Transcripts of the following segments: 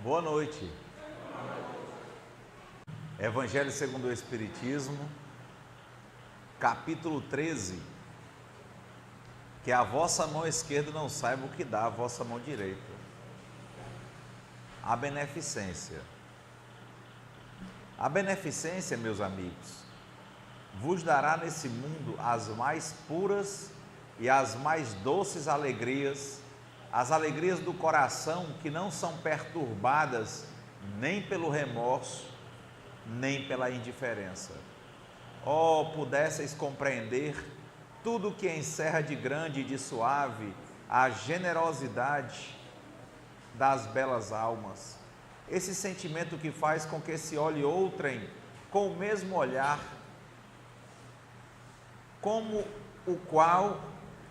Boa noite. Evangelho segundo o Espiritismo, capítulo 13. Que a vossa mão esquerda não saiba o que dá a vossa mão direita. A beneficência. A beneficência, meus amigos, vos dará nesse mundo as mais puras e as mais doces alegrias, as alegrias do coração que não são perturbadas nem pelo remorso, nem pela indiferença. Oh, pudesseis compreender tudo que encerra de grande e de suave a generosidade das belas almas, esse sentimento que faz com que se olhe outrem com o mesmo olhar, como o qual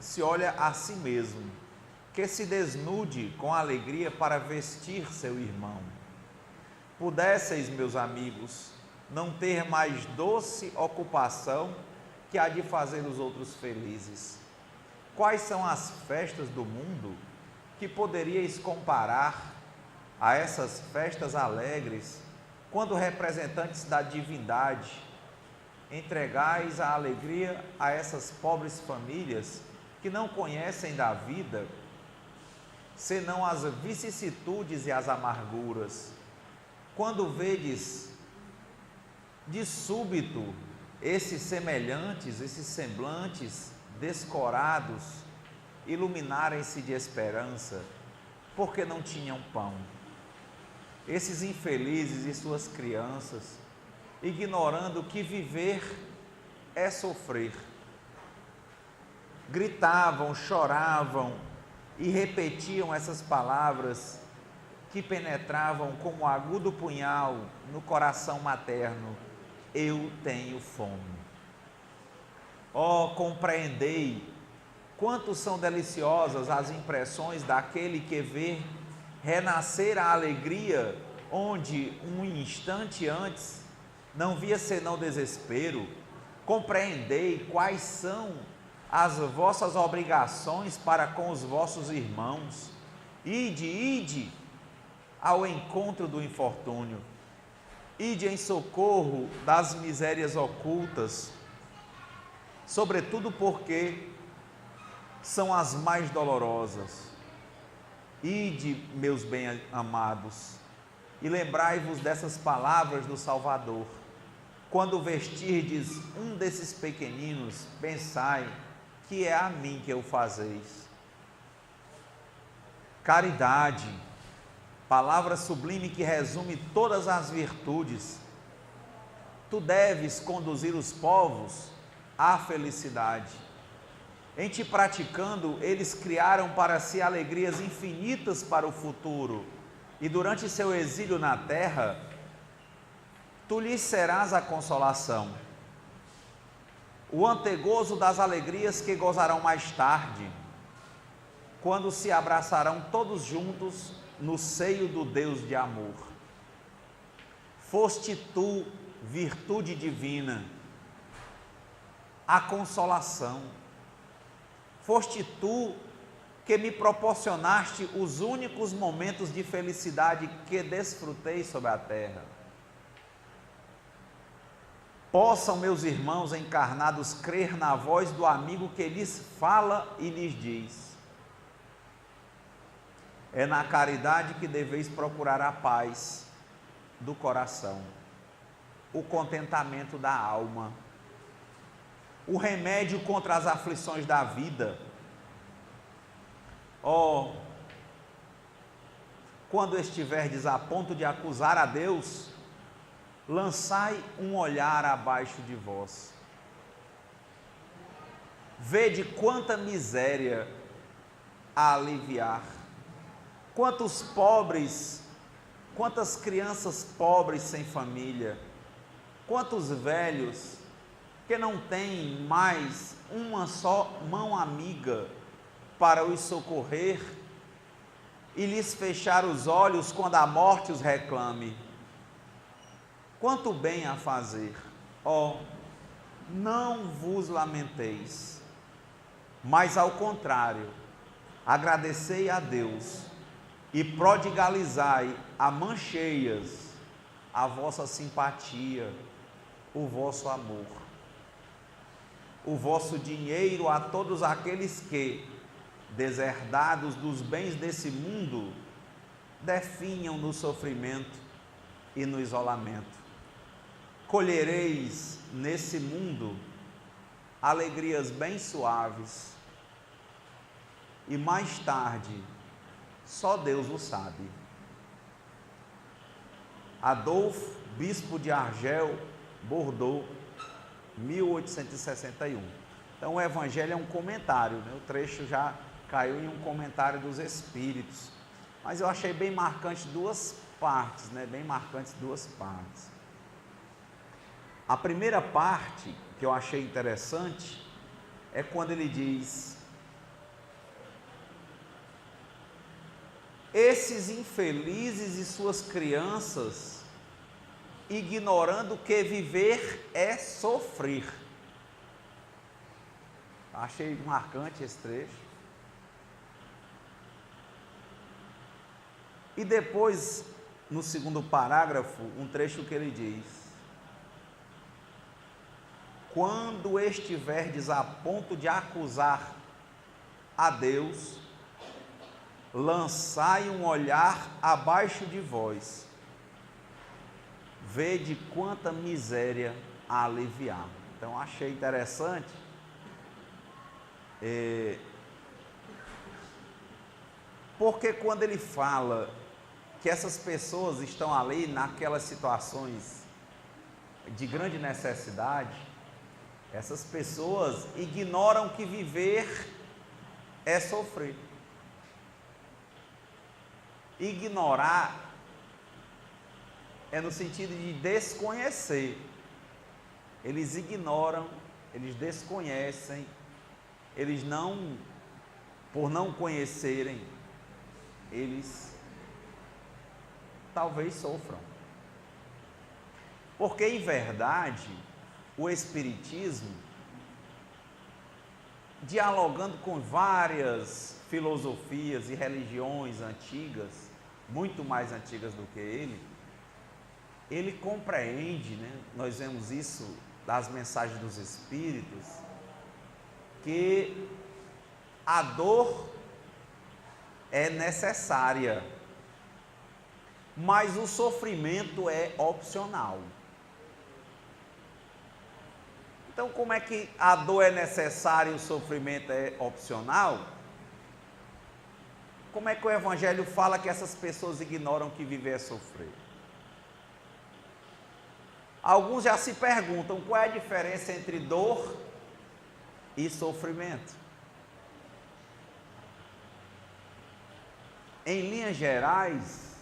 se olha a si mesmo, que se desnude com alegria para vestir seu irmão. Pudesseis, meus amigos, não ter mais doce ocupação que a de fazer os outros felizes. Quais são as festas do mundo que poderíeis comparar a essas festas alegres, quando representantes da divindade entregais a alegria a essas pobres famílias que não conhecem da vida, senão as vicissitudes e as amarguras? Quando vedes de súbito esses semelhantes, esses semblantes descorados iluminarem-se de esperança, porque não tinham pão. Esses infelizes e suas crianças, ignorando que viver é sofrer, gritavam, choravam e repetiam essas palavras que penetravam como um agudo punhal no coração materno: eu tenho fome. Oh, compreendei quanto são deliciosas as impressões daquele que vê renascer a alegria onde um instante antes não via senão desespero. Compreendei quais são as vossas obrigações para com os vossos irmãos. Ide ao encontro do infortúnio. Ide em socorro das misérias ocultas, sobretudo porque são as mais dolorosas. Ide, meus bem-amados, e lembrai-vos dessas palavras do Salvador: quando vestirdes um desses pequeninos, pensai que é a mim que o fazeis. Caridade, palavra sublime que resume todas as virtudes. Tu deves conduzir os povos à felicidade. Em te praticando, eles criaram para si alegrias infinitas para o futuro, e durante seu exílio na terra, tu lhes serás a consolação, o antegozo das alegrias que gozarão mais tarde, quando se abraçarão todos juntos no seio do Deus de amor. Foste tu, virtude divina, a consolação. Foste tu que me proporcionaste os únicos momentos de felicidade que desfrutei sobre a terra. Possam meus irmãos encarnados crer na voz do amigo que lhes fala e lhes diz: é na caridade que deveis procurar a paz do coração, o contentamento da alma, o remédio contra as aflições da vida. Oh, quando estiverdes a ponto de acusar a Deus, lançai um olhar abaixo de vós. Vede quanta miséria a aliviar, quantos pobres, quantas crianças pobres sem família, quantos velhos que não têm mais uma só mão amiga para os socorrer e lhes fechar os olhos quando a morte os reclame. Quanto bem a fazer! Oh, não vos lamenteis, mas ao contrário, agradecei a Deus e prodigalizai a mancheias a vossa simpatia, o vosso amor, o vosso dinheiro a todos aqueles que, deserdados dos bens desse mundo, definham no sofrimento e no isolamento. Colhereis nesse mundo alegrias bem suaves, e mais tarde, só Deus o sabe. Adolfo, bispo de Argel, Bordeaux, 1861. Então o Evangelho é um comentário, né? O trecho já caiu em um comentário dos Espíritos, mas eu achei bem marcante duas partes, né? Bem marcantes duas partes. A primeira parte que eu achei interessante é quando ele diz: esses infelizes e suas crianças, ignorando que viver é sofrer. Achei marcante esse trecho. E depois, no segundo parágrafo, um trecho que ele diz: quando estiverdes a ponto de acusar a Deus, lançai um olhar abaixo de vós, vede quanta miséria a aliviar. Então achei interessante, porque quando ele fala que essas pessoas estão ali naquelas situações de grande necessidade, essas pessoas ignoram que viver é sofrer. Ignorar é no sentido de desconhecer. Eles ignoram, eles desconhecem, eles não, por não conhecerem, eles talvez sofram. Porque em verdade, o Espiritismo, dialogando com várias filosofias e religiões antigas, muito mais antigas do que ele compreende, né? Nós vemos isso das mensagens dos Espíritos, que a dor é necessária, mas o sofrimento é opcional. Então, como é que a dor é necessária e o sofrimento é opcional? Como é que o Evangelho fala que essas pessoas ignoram que viver é sofrer? Alguns já se perguntam qual é a diferença entre dor e sofrimento. Em linhas gerais,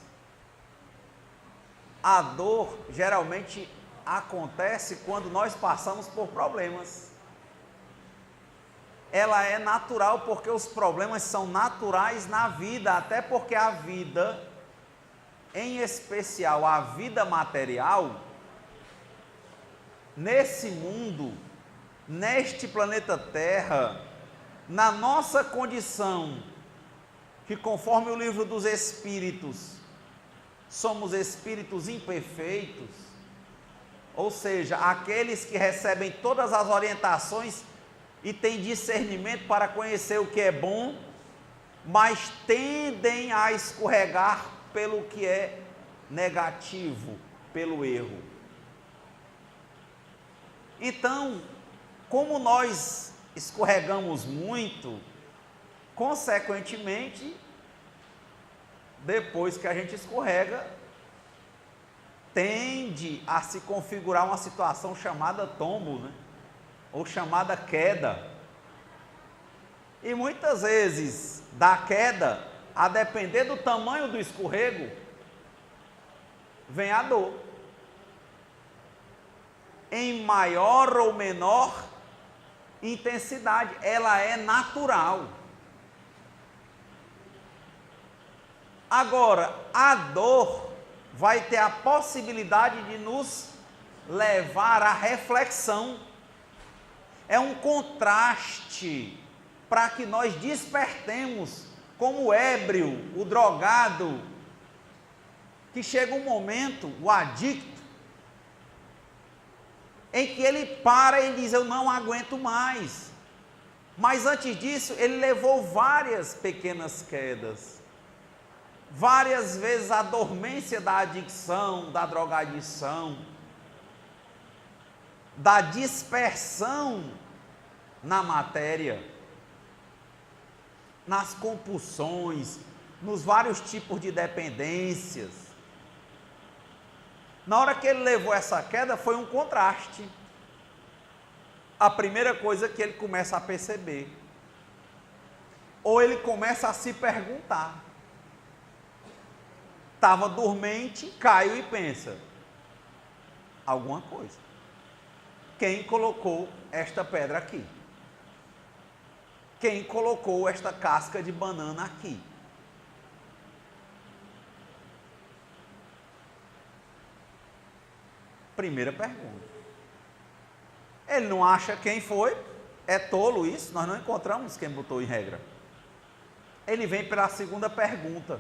a dor geralmente acontece quando nós passamos por problemas. Ela é natural porque os problemas são naturais na vida, até porque a vida, em especial a vida material, nesse mundo, neste planeta Terra, na nossa condição, que conforme o livro dos Espíritos, somos espíritos imperfeitos, ou seja, aqueles que recebem todas as orientações e têm discernimento para conhecer o que é bom, mas tendem a escorregar pelo que é negativo, pelo erro. Então, como nós escorregamos muito, consequentemente, depois que a gente escorrega, tende a se configurar uma situação chamada tombo, né? Ou chamada queda. E muitas vezes, da queda, a depender do tamanho do escorrego, vem a dor. Em maior ou menor intensidade, ela é natural. Agora, a dor vai ter a possibilidade de nos levar à reflexão. É um contraste para que nós despertemos como o ébrio, o drogado, que chega um momento, o adicto, em que ele para e diz: eu não aguento mais. Mas antes disso, ele levou várias pequenas quedas, várias vezes a dormência da adicção, da drogadição, da dispersão na matéria, nas compulsões, nos vários tipos de dependências. Na hora que ele levou essa queda, foi um contraste. A primeira coisa que ele começa a perceber, ou ele começa a se perguntar, estava dormente, caiu e pensa: alguma coisa. Quem colocou esta pedra aqui? Quem colocou esta casca de banana aqui? Primeira pergunta. Ele não acha quem foi, é tolo isso, nós não encontramos quem botou em regra. Ele vem pela segunda pergunta: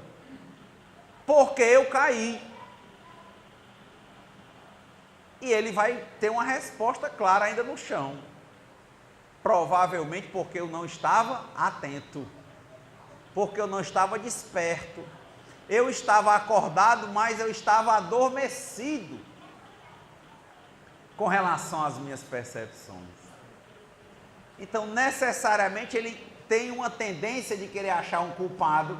por que eu caí? E ele vai ter uma resposta clara ainda no chão. Provavelmente porque eu não estava atento, porque eu não estava desperto. Eu estava acordado, mas eu estava adormecido com relação às minhas percepções. Então, necessariamente, ele tem uma tendência de querer achar um culpado,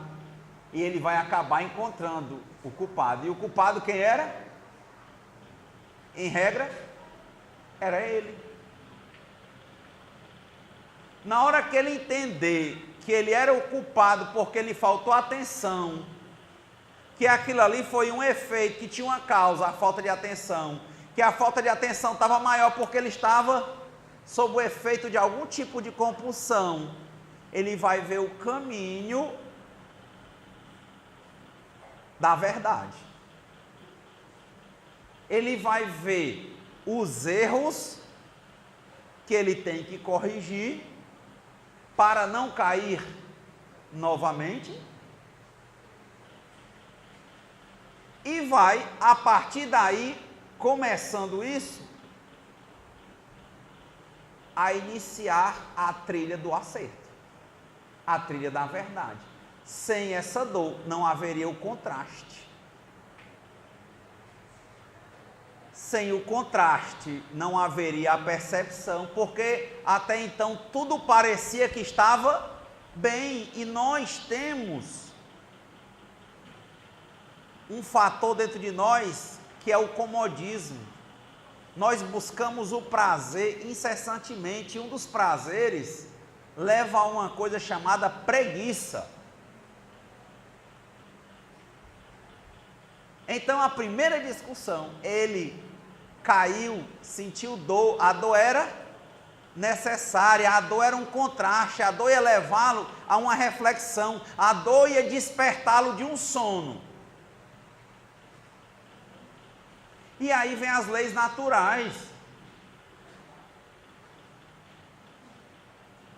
e ele vai acabar encontrando o culpado. E o culpado quem era? Em regra, era ele. Na hora que ele entender que ele era o culpado porque lhe faltou atenção, que aquilo ali foi um efeito, que tinha uma causa, a falta de atenção, que a falta de atenção estava maior porque ele estava sob o efeito de algum tipo de compulsão, ele vai ver o caminho da verdade. Ele vai ver os erros que ele tem que corrigir para não cair novamente, e vai, a partir daí, começando isso, a iniciar a trilha do acerto, a trilha da verdade. Sem essa dor, não haveria o contraste. Sem o contraste, não haveria a percepção, porque até então tudo parecia que estava bem, e nós temos um fator dentro de nós que é o comodismo. Nós buscamos o prazer incessantemente, e um dos prazeres leva a uma coisa chamada preguiça. Então, a primeira discussão, ele caiu, sentiu dor, a dor era necessária, a dor era um contraste, a dor ia levá-lo a uma reflexão, a dor ia despertá-lo de um sono. E aí vem as leis naturais.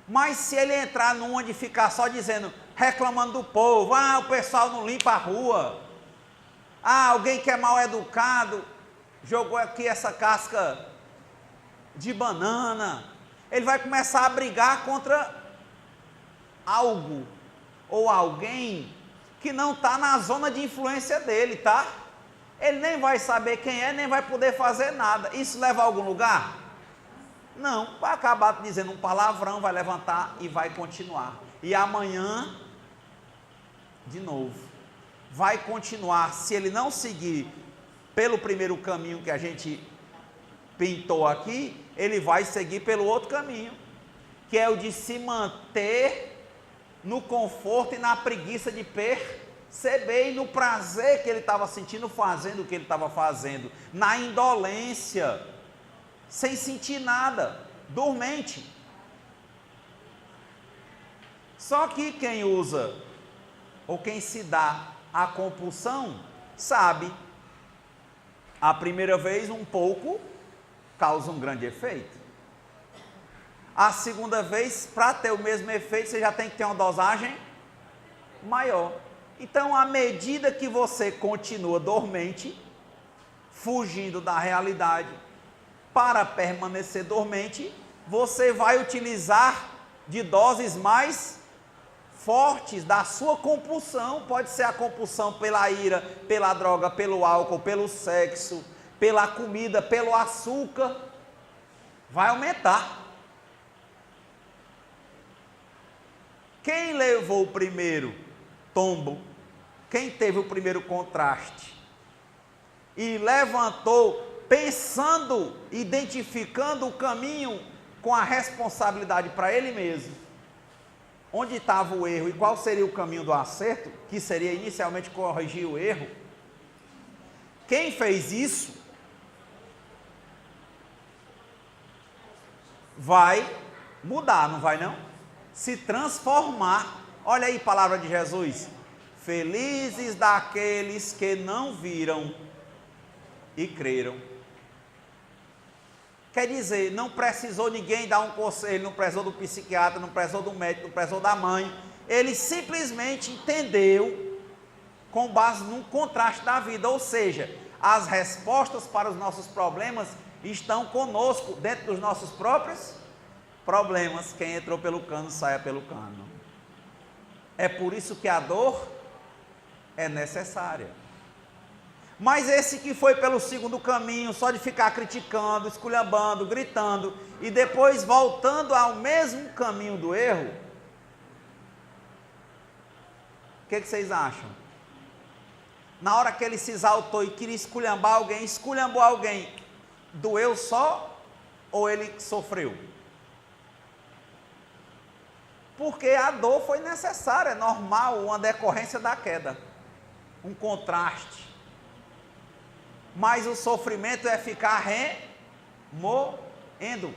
Mas se ele entrar numa de ficar só dizendo, reclamando do povo, o pessoal não limpa a rua, alguém que é mal educado, jogou aqui essa casca de banana, ele vai começar a brigar contra algo, ou alguém, que não está na zona de influência dele, tá? Ele nem vai saber quem é, nem vai poder fazer nada. Isso leva a algum lugar? Não, vai acabar dizendo um palavrão, vai levantar e vai continuar. E amanhã, de novo, vai continuar. Se ele não seguir pelo primeiro caminho que a gente pintou aqui, ele vai seguir pelo outro caminho, que é o de se manter no conforto e na preguiça de perceber, e no prazer que ele estava sentindo fazendo o que ele estava fazendo, na indolência, sem sentir nada, dormente. Só que quem usa, ou quem se dá a compulsão, sabe, a primeira vez um pouco causa um grande efeito. A segunda vez, para ter o mesmo efeito, você já tem que ter uma dosagem maior. Então, à medida que você continua dormente, fugindo da realidade, para permanecer dormente, você vai utilizar de doses mais fortes da sua compulsão. Pode ser a compulsão pela ira, pela droga, pelo álcool, pelo sexo, pela comida, pelo açúcar. Vai aumentar. Quem levou o primeiro tombo, quem teve o primeiro contraste e levantou pensando, identificando o caminho com a responsabilidade para ele mesmo, onde estava o erro e qual seria o caminho do acerto, que seria inicialmente corrigir o erro, quem fez isso vai mudar, não vai não? Se transformar. Olha aí a palavra de Jesus: felizes daqueles que não viram e creram. Quer dizer, não precisou ninguém dar um conselho, não precisou do psiquiatra, não precisou do médico, não precisou da mãe. Ele simplesmente entendeu com base num contraste da vida, ou seja, as respostas para os nossos problemas estão conosco, dentro dos nossos próprios problemas. Quem entrou pelo cano, saia pelo cano. É por isso que a dor é necessária. Mas esse que foi pelo segundo caminho, só de ficar criticando, esculhambando, gritando, e depois voltando ao mesmo caminho do erro, o que vocês acham? Na hora que ele se exaltou e queria esculhambar alguém, esculhambou alguém, doeu só ou ele sofreu? Porque a dor foi necessária, é normal, uma decorrência da queda, um contraste. Mas o sofrimento é ficar remoendo,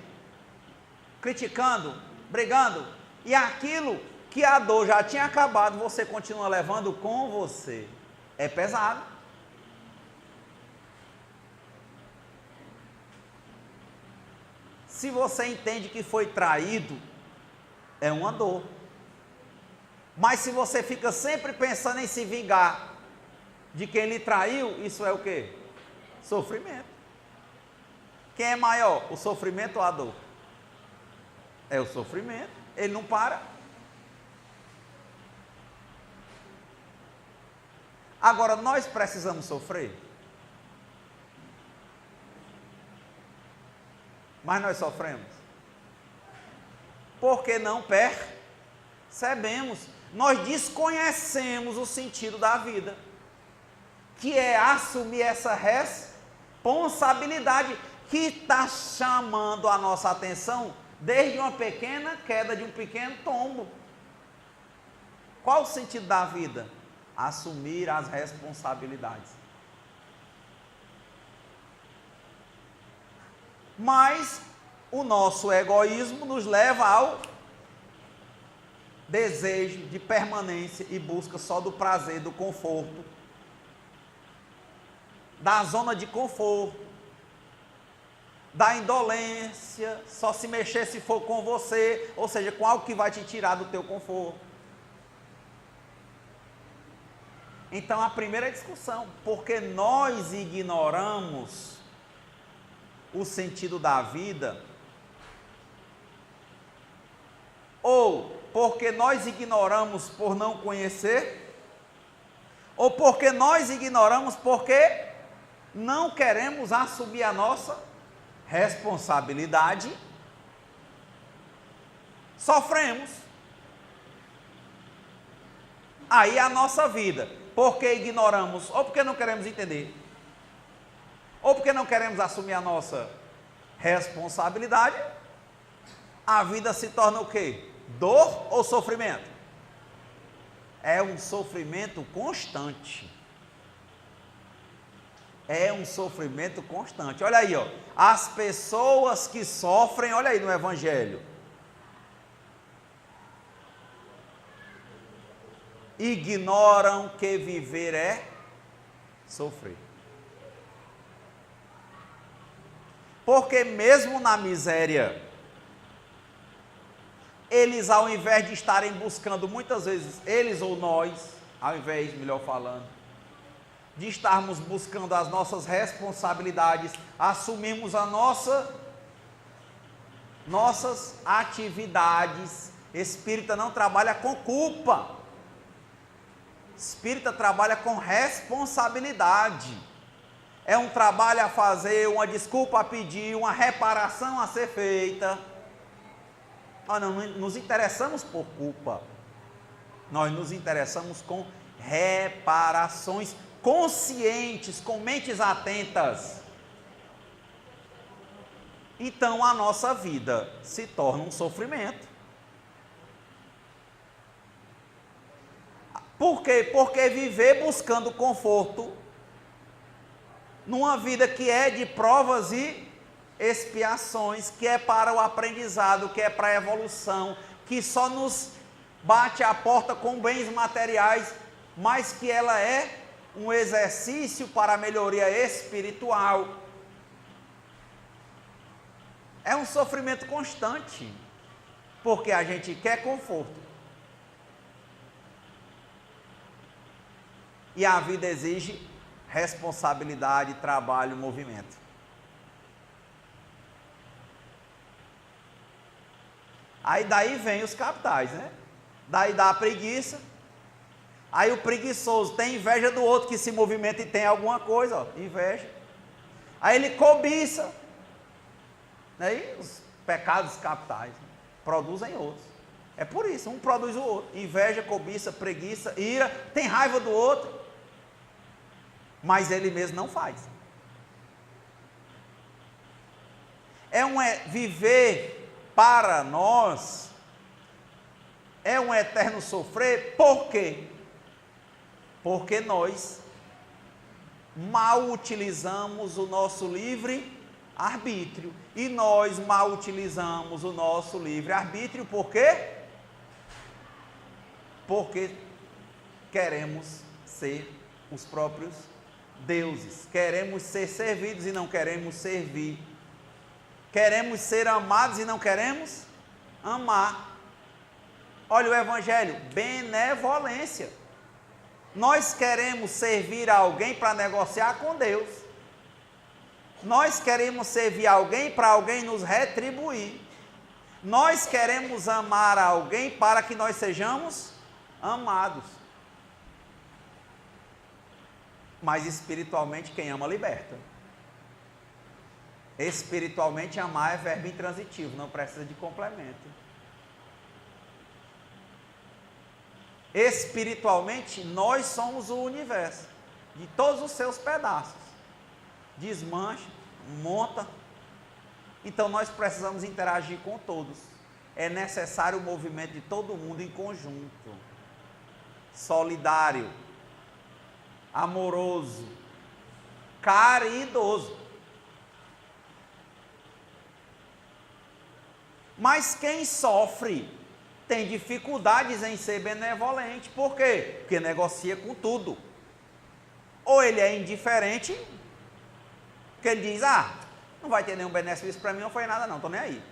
criticando, brigando, e aquilo que a dor já tinha acabado, você continua levando com você. É pesado. Se você entende que foi traído, é uma dor. Mas se você fica sempre pensando em se vingar de quem lhe traiu, isso é o quê? Sofrimento. Quem é maior, o sofrimento ou a dor? É o sofrimento. Ele não para. Agora, nós precisamos sofrer? Mas nós sofremos? Porque não percebemos. Nós desconhecemos o sentido da vida, que é assumir essa responsabilidade que está chamando a nossa atenção desde uma pequena queda, de um pequeno tombo. Qual o sentido da vida? Assumir as responsabilidades. Mas o nosso egoísmo nos leva ao desejo de permanência e busca só do prazer, do conforto, da zona de conforto, da indolência, só se mexer se for com você, ou seja, com algo que vai te tirar do teu conforto. Então a primeira discussão, porque nós ignoramos o sentido da vida, ou porque nós ignoramos por não conhecer, ou porque nós ignoramos porque não queremos assumir a nossa responsabilidade, sofremos. Aí a nossa vida, porque ignoramos, ou porque não queremos entender, ou porque não queremos assumir a nossa responsabilidade, a vida se torna o quê? Dor ou sofrimento? É um sofrimento constante. É um sofrimento constante. Olha aí, ó, as pessoas que sofrem, olha aí no Evangelho, ignoram que viver é sofrer. Porque mesmo na miséria, Eles, ao invés de estarem buscando, muitas vezes, eles ou nós, ao invés, melhor falando, de estarmos buscando as nossas responsabilidades, assumimos nossas atividades. Espírita não trabalha com culpa. Espírita trabalha com responsabilidade. É um trabalho a fazer, uma desculpa a pedir, uma reparação a ser feita. Nós não nos interessamos por culpa. Nós nos interessamos com reparações conscientes, com mentes atentas. Então a nossa vida se torna um sofrimento. Por quê? Porque viver buscando conforto, numa vida que é de provas e expiações, que é para o aprendizado, que é para a evolução, que só nos bate a porta com bens materiais, mas que ela é um exercício para a melhoria espiritual. É um sofrimento constante, porque a gente quer conforto. E a vida exige responsabilidade, trabalho, movimento. Aí daí vem os capitais, né? Daí dá a preguiça. Aí o preguiçoso tem inveja do outro que se movimenta e tem alguma coisa, ó, inveja. Aí ele cobiça. Aí os pecados capitais, né, produzem outros. É por isso, um produz o outro. Inveja, cobiça, preguiça, ira, tem raiva do outro, mas ele mesmo não faz. Viver para nós é um eterno sofrer. Por quê? Porque nós mal utilizamos o nosso livre arbítrio. E nós mal utilizamos o nosso livre arbítrio por quê? Porque queremos ser os próprios deuses. Queremos ser servidos e não queremos servir. Queremos ser amados e não queremos amar. Olha o evangelho, benevolência. Nós queremos servir a alguém para negociar com Deus. Nós queremos servir a alguém para alguém nos retribuir. Nós queremos amar a alguém para que nós sejamos amados. Mas espiritualmente quem ama liberta. Espiritualmente amar é verbo intransitivo, não precisa de complemento. Espiritualmente nós somos o universo, de todos os seus pedaços. Desmancha, monta. Então nós precisamos interagir com todos. É necessário o movimento de todo mundo em conjunto. Solidário, amoroso, caridoso. Mas quem sofre tem dificuldades em ser benevolente. Por quê? Porque negocia com tudo. Ou ele é indiferente, porque ele diz, não vai ter nenhum benefício para mim, não foi nada não, estou nem aí.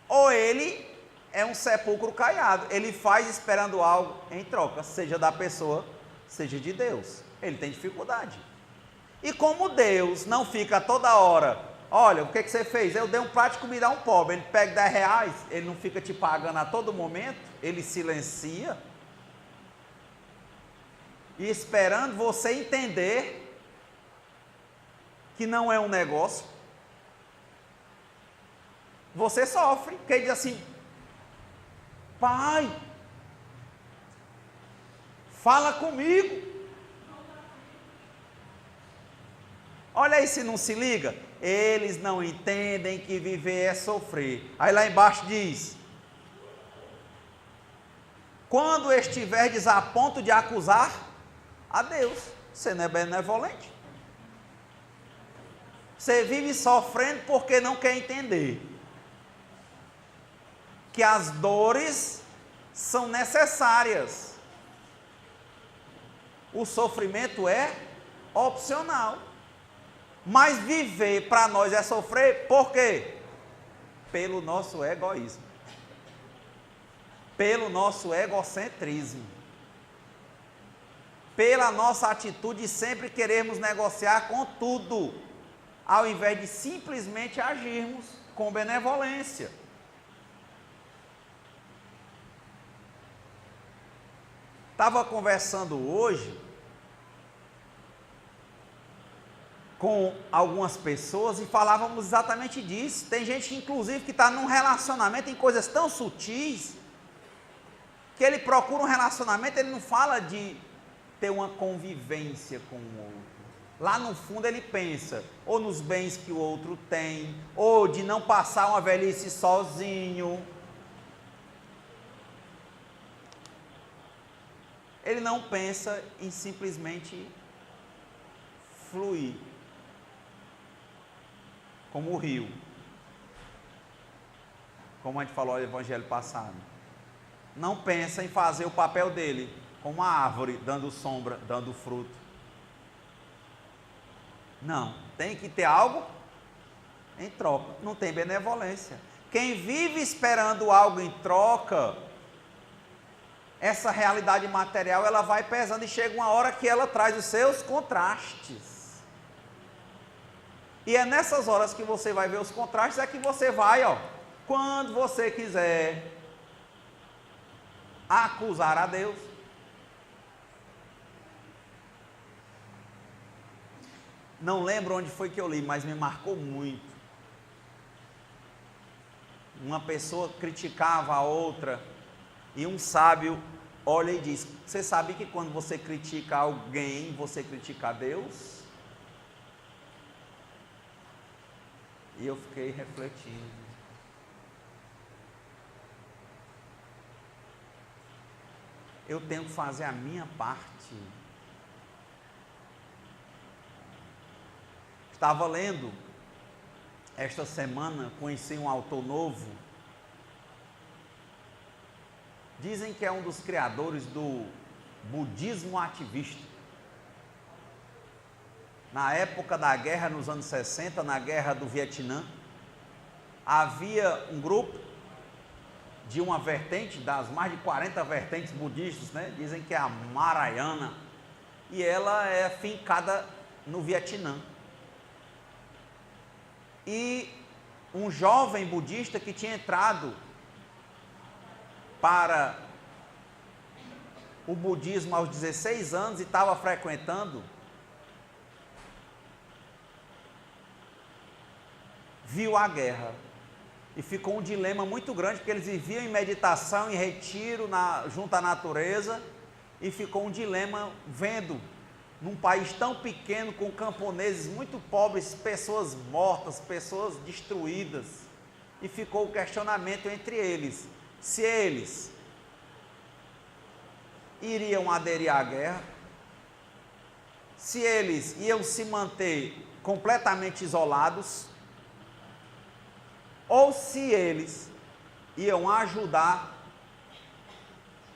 Ou ele é um sepulcro caiado, ele faz esperando algo em troca, seja da pessoa, seja de Deus. Ele tem dificuldade. E como Deus não fica toda hora, olha, o que você fez? Eu dei um prato de comida a um pobre, ele pega 10 reais, ele não fica te pagando a todo momento, ele silencia, e esperando você entender que não é um negócio. Você sofre, porque ele diz assim, pai, fala comigo. Olha aí se não se liga. Eles não entendem que viver é sofrer. Aí lá embaixo diz, quando estiverdes a ponto de acusar a Deus, você não é benevolente. Você vive sofrendo porque não quer entender que as dores são necessárias. O sofrimento é opcional. Mas viver para nós é sofrer, por quê? Pelo nosso egoísmo. pelo nosso egocentrismo, pela nossa atitude de sempre queremos negociar com tudo, ao invés de simplesmente agirmos com benevolência. Estava conversando hoje com algumas pessoas e falávamos exatamente disso. Tem gente, inclusive, que está num relacionamento em coisas tão sutis, que ele procura um relacionamento, ele não fala de ter uma convivência com o outro. Lá no fundo ele pensa, ou nos bens que o outro tem, ou de não passar uma velhice sozinho. Ele não pensa em simplesmente fluir, como o rio, como a gente falou no evangelho passado. Não pensa em fazer o papel dele, como a árvore, dando sombra, dando fruto. Não, tem que ter algo em troca, não tem benevolência. Quem vive esperando algo em troca, essa realidade material, ela vai pesando e chega uma hora que ela traz os seus contrastes. E é nessas horas que você vai ver os contrastes, é que você vai, quando você quiser acusar a Deus. Não lembro onde foi que eu li, mas me marcou muito. Uma pessoa criticava a outra e um sábio olha e diz: você sabe que quando você critica alguém, você critica a Deus? E eu fiquei refletindo. Eu tenho que fazer a minha parte. Estava lendo esta semana, conheci um autor novo. Dizem que é um dos criadores do budismo ativista. Na época da guerra, nos anos 60, na guerra do Vietnã, havia um grupo de uma vertente, das mais de 40 vertentes budistas, dizem que é a Mahayana, e ela é fincada no Vietnã. E um jovem budista que tinha entrado para o budismo aos 16 anos e estava frequentando, viu a guerra e ficou um dilema muito grande, porque eles viviam em meditação, em retiro, junto à natureza, e ficou um dilema vendo num país tão pequeno, com camponeses muito pobres, pessoas mortas, pessoas destruídas, e ficou o questionamento entre eles, se eles iriam aderir à guerra, se eles iam se manter completamente isolados, ou se eles iam ajudar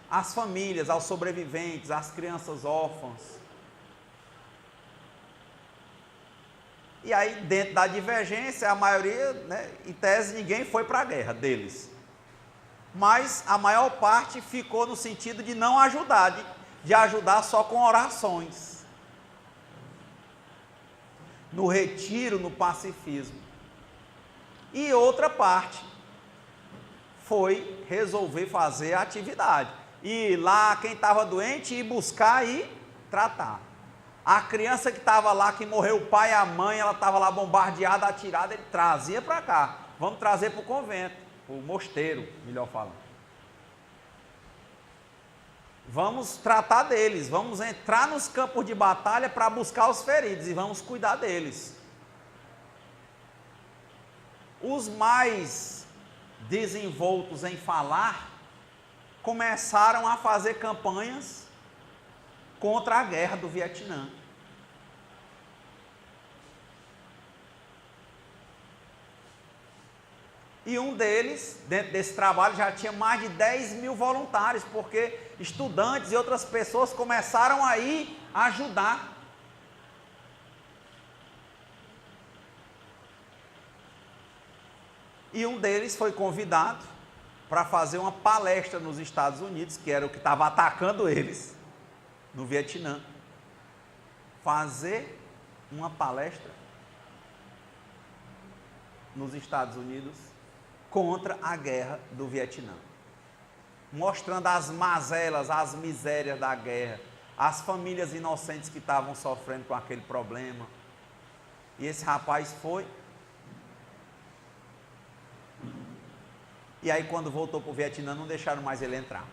as famílias, aos sobreviventes, as crianças órfãs. E aí, dentro da divergência, a maioria, em tese, ninguém foi para a guerra deles. Mas a maior parte ficou no sentido de não ajudar, de ajudar só com orações. No retiro, no pacifismo. E outra parte foi resolver fazer a atividade. E lá, quem estava doente, ir buscar e tratar. A criança que estava lá, que morreu o pai e a mãe, ela estava lá bombardeada, atirada, ele trazia para cá. Vamos trazer para o convento, para o mosteiro, melhor falando. Vamos tratar deles, vamos entrar nos campos de batalha para buscar os feridos e vamos cuidar deles. Os mais desenvoltos em falar começaram a fazer campanhas contra a guerra do Vietnã. E um deles, dentro desse trabalho, já tinha mais de 10 mil voluntários, porque estudantes e outras pessoas começaram a ir ajudar. E um deles foi convidado para fazer uma palestra nos Estados Unidos, que era o que estava atacando eles no Vietnã. Fazer uma palestra nos Estados Unidos contra a guerra do Vietnã, mostrando as mazelas, as misérias da guerra, as famílias inocentes que estavam sofrendo com aquele problema. E esse rapaz foi. E aí, quando voltou para o Vietnã, não deixaram mais ele entrar.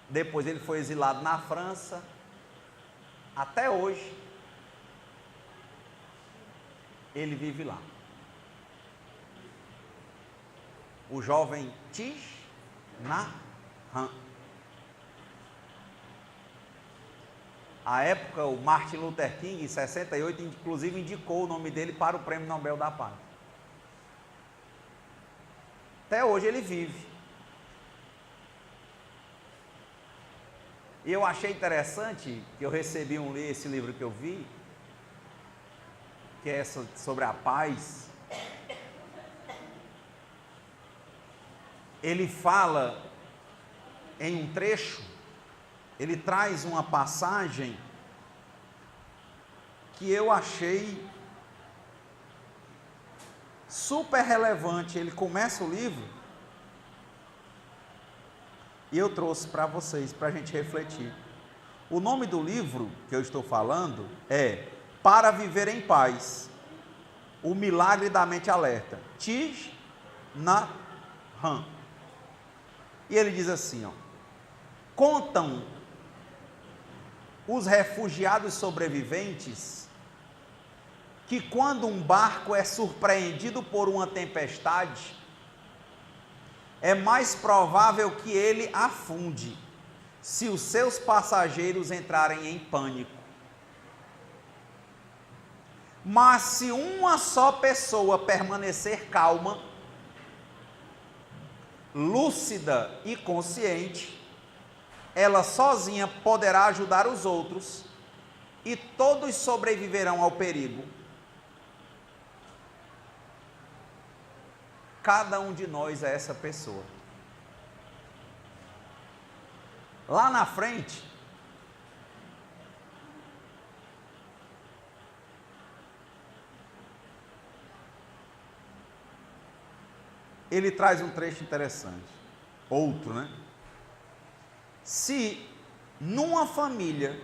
Depois ele foi exilado na França. Até hoje, ele vive lá. O jovem Thich Nhat Hanh. À época, o Martin Luther King, em 68, inclusive indicou o nome dele para o Prêmio Nobel da Paz. Até hoje ele vive. E eu achei interessante que eu recebi esse livro que eu vi, que é sobre a paz. Ele fala em um trecho, ele traz uma passagem que eu achei super relevante. Ele começa o livro e eu trouxe para vocês, para a gente refletir. O nome do livro que eu estou falando é Para Viver em Paz, o Milagre da Mente Alerta, Thich Nhat Hanh. E ele diz assim, ó: contam os refugiados sobreviventes que quando um barco é surpreendido por uma tempestade, é mais provável que ele afunde, se os seus passageiros entrarem em pânico. Mas se uma só pessoa permanecer calma, lúcida e consciente, ela sozinha poderá ajudar os outros e todos sobreviverão ao perigo. Cada um de nós é essa pessoa. Lá na frente, ele traz um trecho interessante. Outro, né? Se numa família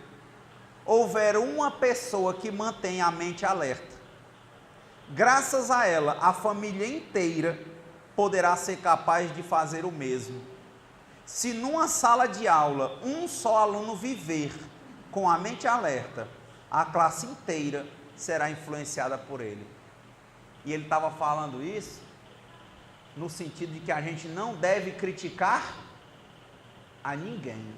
houver uma pessoa que mantém a mente alerta, graças a ela, a família inteira poderá ser capaz de fazer o mesmo. Se numa sala de aula um só aluno viver com a mente alerta, a classe inteira será influenciada por ele. E ele estava falando isso no sentido de que a gente não deve criticar a ninguém.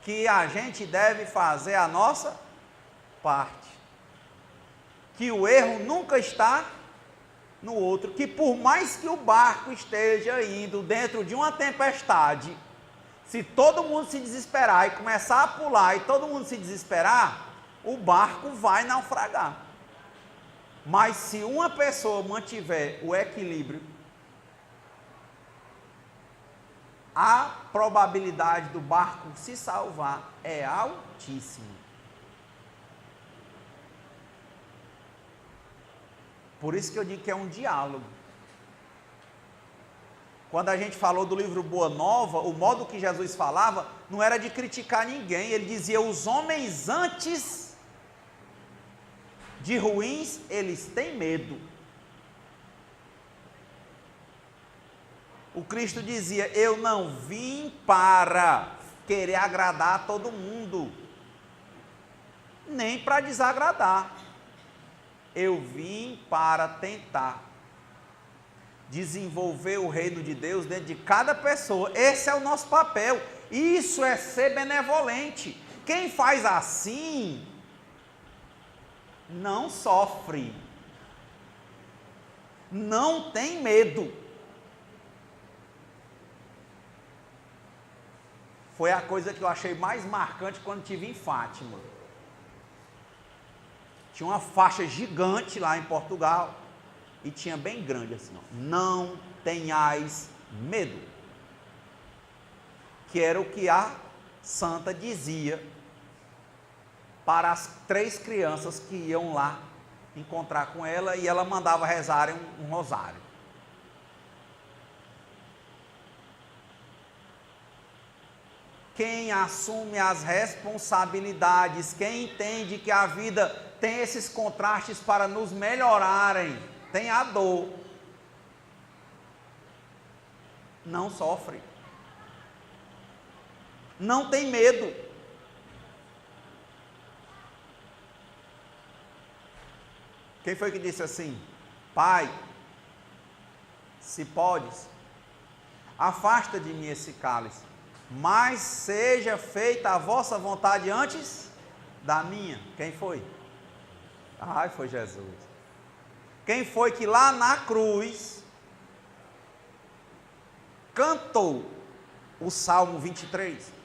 Que a gente deve fazer a nossa parte. Que o erro nunca está no outro. Que por mais que o barco esteja indo dentro de uma tempestade, se todo mundo se desesperar e começar a pular e todo mundo se desesperar, o barco vai naufragar. Mas se uma pessoa mantiver o equilíbrio, a probabilidade do barco se salvar é altíssima. Por isso que eu digo que é um diálogo. Quando a gente falou do livro Boa Nova, o modo que Jesus falava não era de criticar ninguém. Ele dizia: os homens antes de ruins, eles têm medo. O Cristo dizia: eu não vim para querer agradar a todo mundo, nem para desagradar. Eu vim para tentar desenvolver o reino de Deus dentro de cada pessoa. Esse é o nosso papel. Isso é ser benevolente. Quem faz assim não sofre, não tem medo. Foi a coisa que eu achei mais marcante quando estive em Fátima. Tinha uma faixa gigante lá em Portugal e tinha bem grande assim, ó, não tenhais medo, que era o que a santa dizia para as 3 crianças que iam lá encontrar com ela, e ela mandava rezarem um rosário. Quem assume as responsabilidades, quem entende que a vida tem esses contrastes para nos melhorarem, tem a dor, não sofre, não tem medo. Quem foi que disse assim: Pai, se podes, afasta de mim esse cálice, mas seja feita a vossa vontade antes da minha? Quem foi? Ai, foi Jesus. Quem foi que lá na cruz cantou o Salmo 23?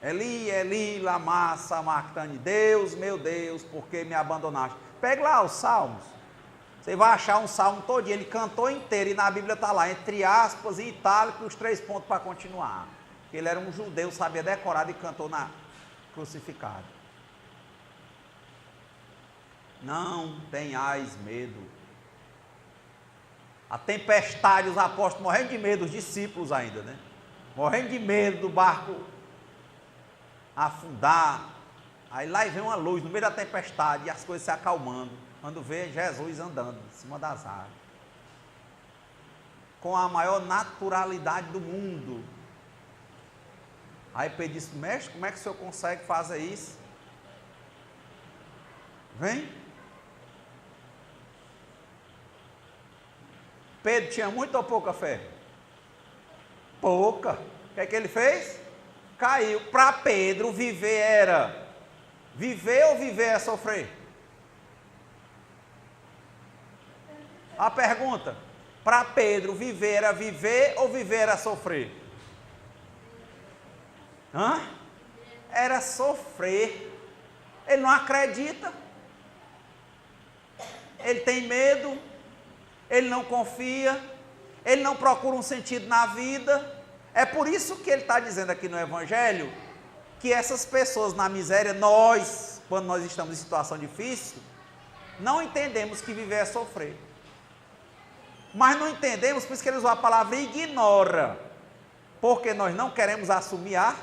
Eli, Eli, lama sabachthani, Deus, meu Deus, por que me abandonaste? Pegue lá os salmos, você vai achar um salmo todinho, ele cantou inteiro, e na Bíblia está lá, entre aspas, em itálico, os 3 pontos para continuar. Ele era um judeu, sabia decorar, e cantou na crucificado. Não tenhais medo. A tempestade, os apóstolos morrendo de medo, os discípulos ainda, né? Morrendo de medo do barco afundar. Aí lá vem uma luz no meio da tempestade e as coisas se acalmando. Quando vê Jesus andando em cima das águas, com a maior naturalidade do mundo. Aí Pedro disse: mestre, como é que o senhor consegue fazer isso? Vem. Pedro tinha muita ou pouca fé? Pouca. O que é que ele fez? Caiu. Para Pedro, viver era viver ou viver é sofrer? A pergunta: para Pedro, viver era viver ou viver era sofrer? Era sofrer. Ele não acredita, ele tem medo, ele não confia, ele não procura um sentido na vida. É por isso que ele está dizendo aqui no Evangelho que essas pessoas na miséria, nós, quando nós estamos em situação difícil, não entendemos que viver é sofrer. Mas não entendemos, por isso que ele usou a palavra ignora, porque nós não queremos assumir a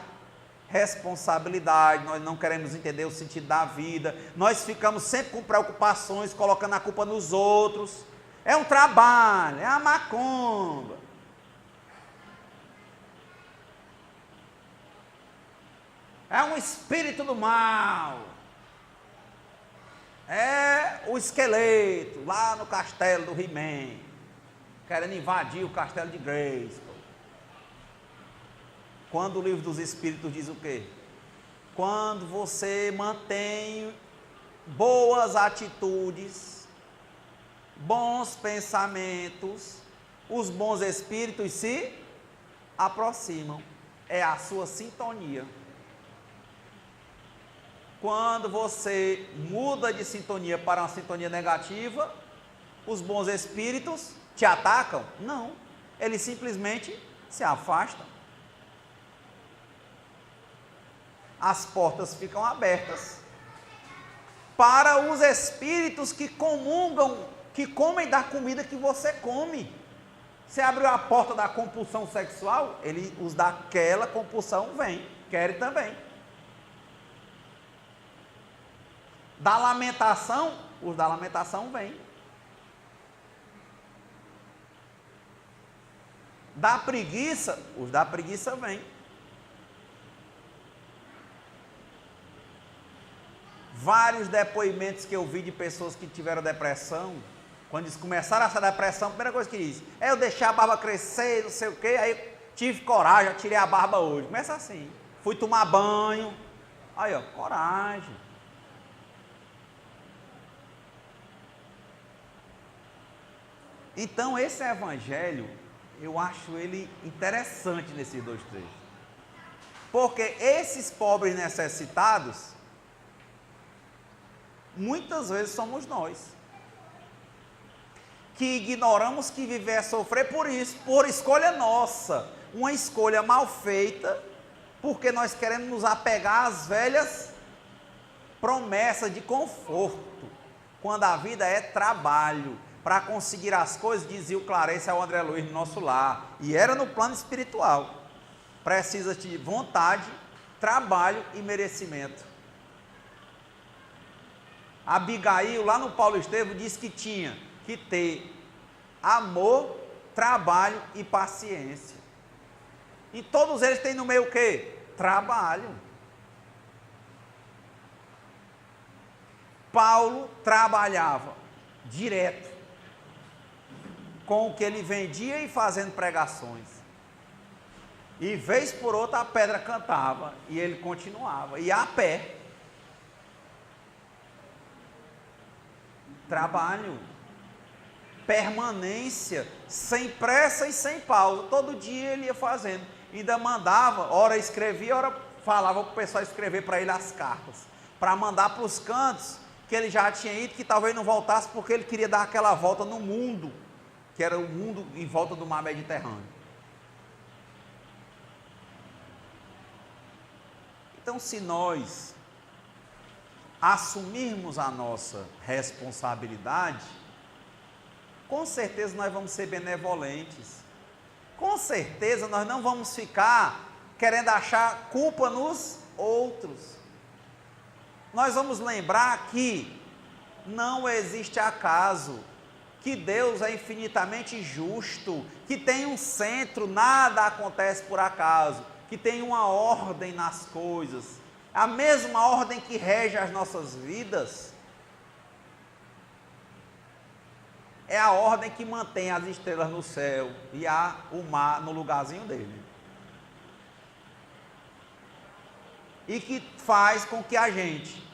responsabilidade, nós não queremos entender o sentido da vida, nós ficamos sempre com preocupações, colocando a culpa nos outros. É um trabalho, é a macumba. É um espírito do mal. É o esqueleto lá no castelo do He-Man, querendo invadir o castelo de Grayskull. Quando o livro dos Espíritos diz o quê? Quando você mantém boas atitudes, bons pensamentos, os bons espíritos se aproximam. É a sua sintonia. Quando você muda de sintonia para uma sintonia negativa, os bons espíritos te atacam? Não, eles simplesmente se afastam. As portas ficam abertas para os espíritos que comungam, que comem da comida que você come. Você abriu a porta da compulsão sexual, os daquela compulsão vêm, querem também. Da lamentação, os da lamentação vêm. Da preguiça, os da preguiça vêm. Vários depoimentos que eu vi de pessoas que tiveram depressão, quando eles começaram essa depressão, a primeira coisa que diz: eu deixei a barba crescer, não sei o quê, aí tive coragem, eu tirei a barba hoje. Começa assim, fui tomar banho, aí ó, coragem. Então esse evangelho, eu acho ele interessante nesses 2 trechos. Porque esses pobres necessitados, muitas vezes somos nós, que ignoramos que viver é sofrer por isso, por escolha nossa, uma escolha mal feita, porque nós queremos nos apegar às velhas promessas de conforto, quando a vida é trabalho. Para conseguir as coisas, dizia o Clarence ao André Luiz no nosso lar, e era no plano espiritual, precisa de vontade, trabalho e merecimento. Abigail, lá no Paulo Estevam, disse que tinha que ter amor, trabalho e paciência. E todos eles têm no meio o quê? Trabalho. Paulo trabalhava direto com o que ele vendia e fazendo pregações. E vez por outra a pedra cantava e ele continuava, e a pé. Trabalho, permanência, sem pressa e sem pausa. Todo dia ele ia fazendo, ainda mandava, ora escrevia, ora falava para o pessoal escrever para ele as cartas, para mandar para os cantos que ele já tinha ido, que talvez não voltasse, porque ele queria dar aquela volta no mundo, que era o mundo em volta do mar Mediterrâneo. Então, se nós assumirmos a nossa responsabilidade, com certeza nós vamos ser benevolentes, com certeza nós não vamos ficar querendo achar culpa nos outros. Nós vamos lembrar que não existe acaso, que Deus é infinitamente justo, que tem um centro, nada acontece por acaso, que tem uma ordem nas coisas, a mesma ordem que rege as nossas vidas, é a ordem que mantém as estrelas no céu e o mar no lugarzinho dele. E que faz com que a gente,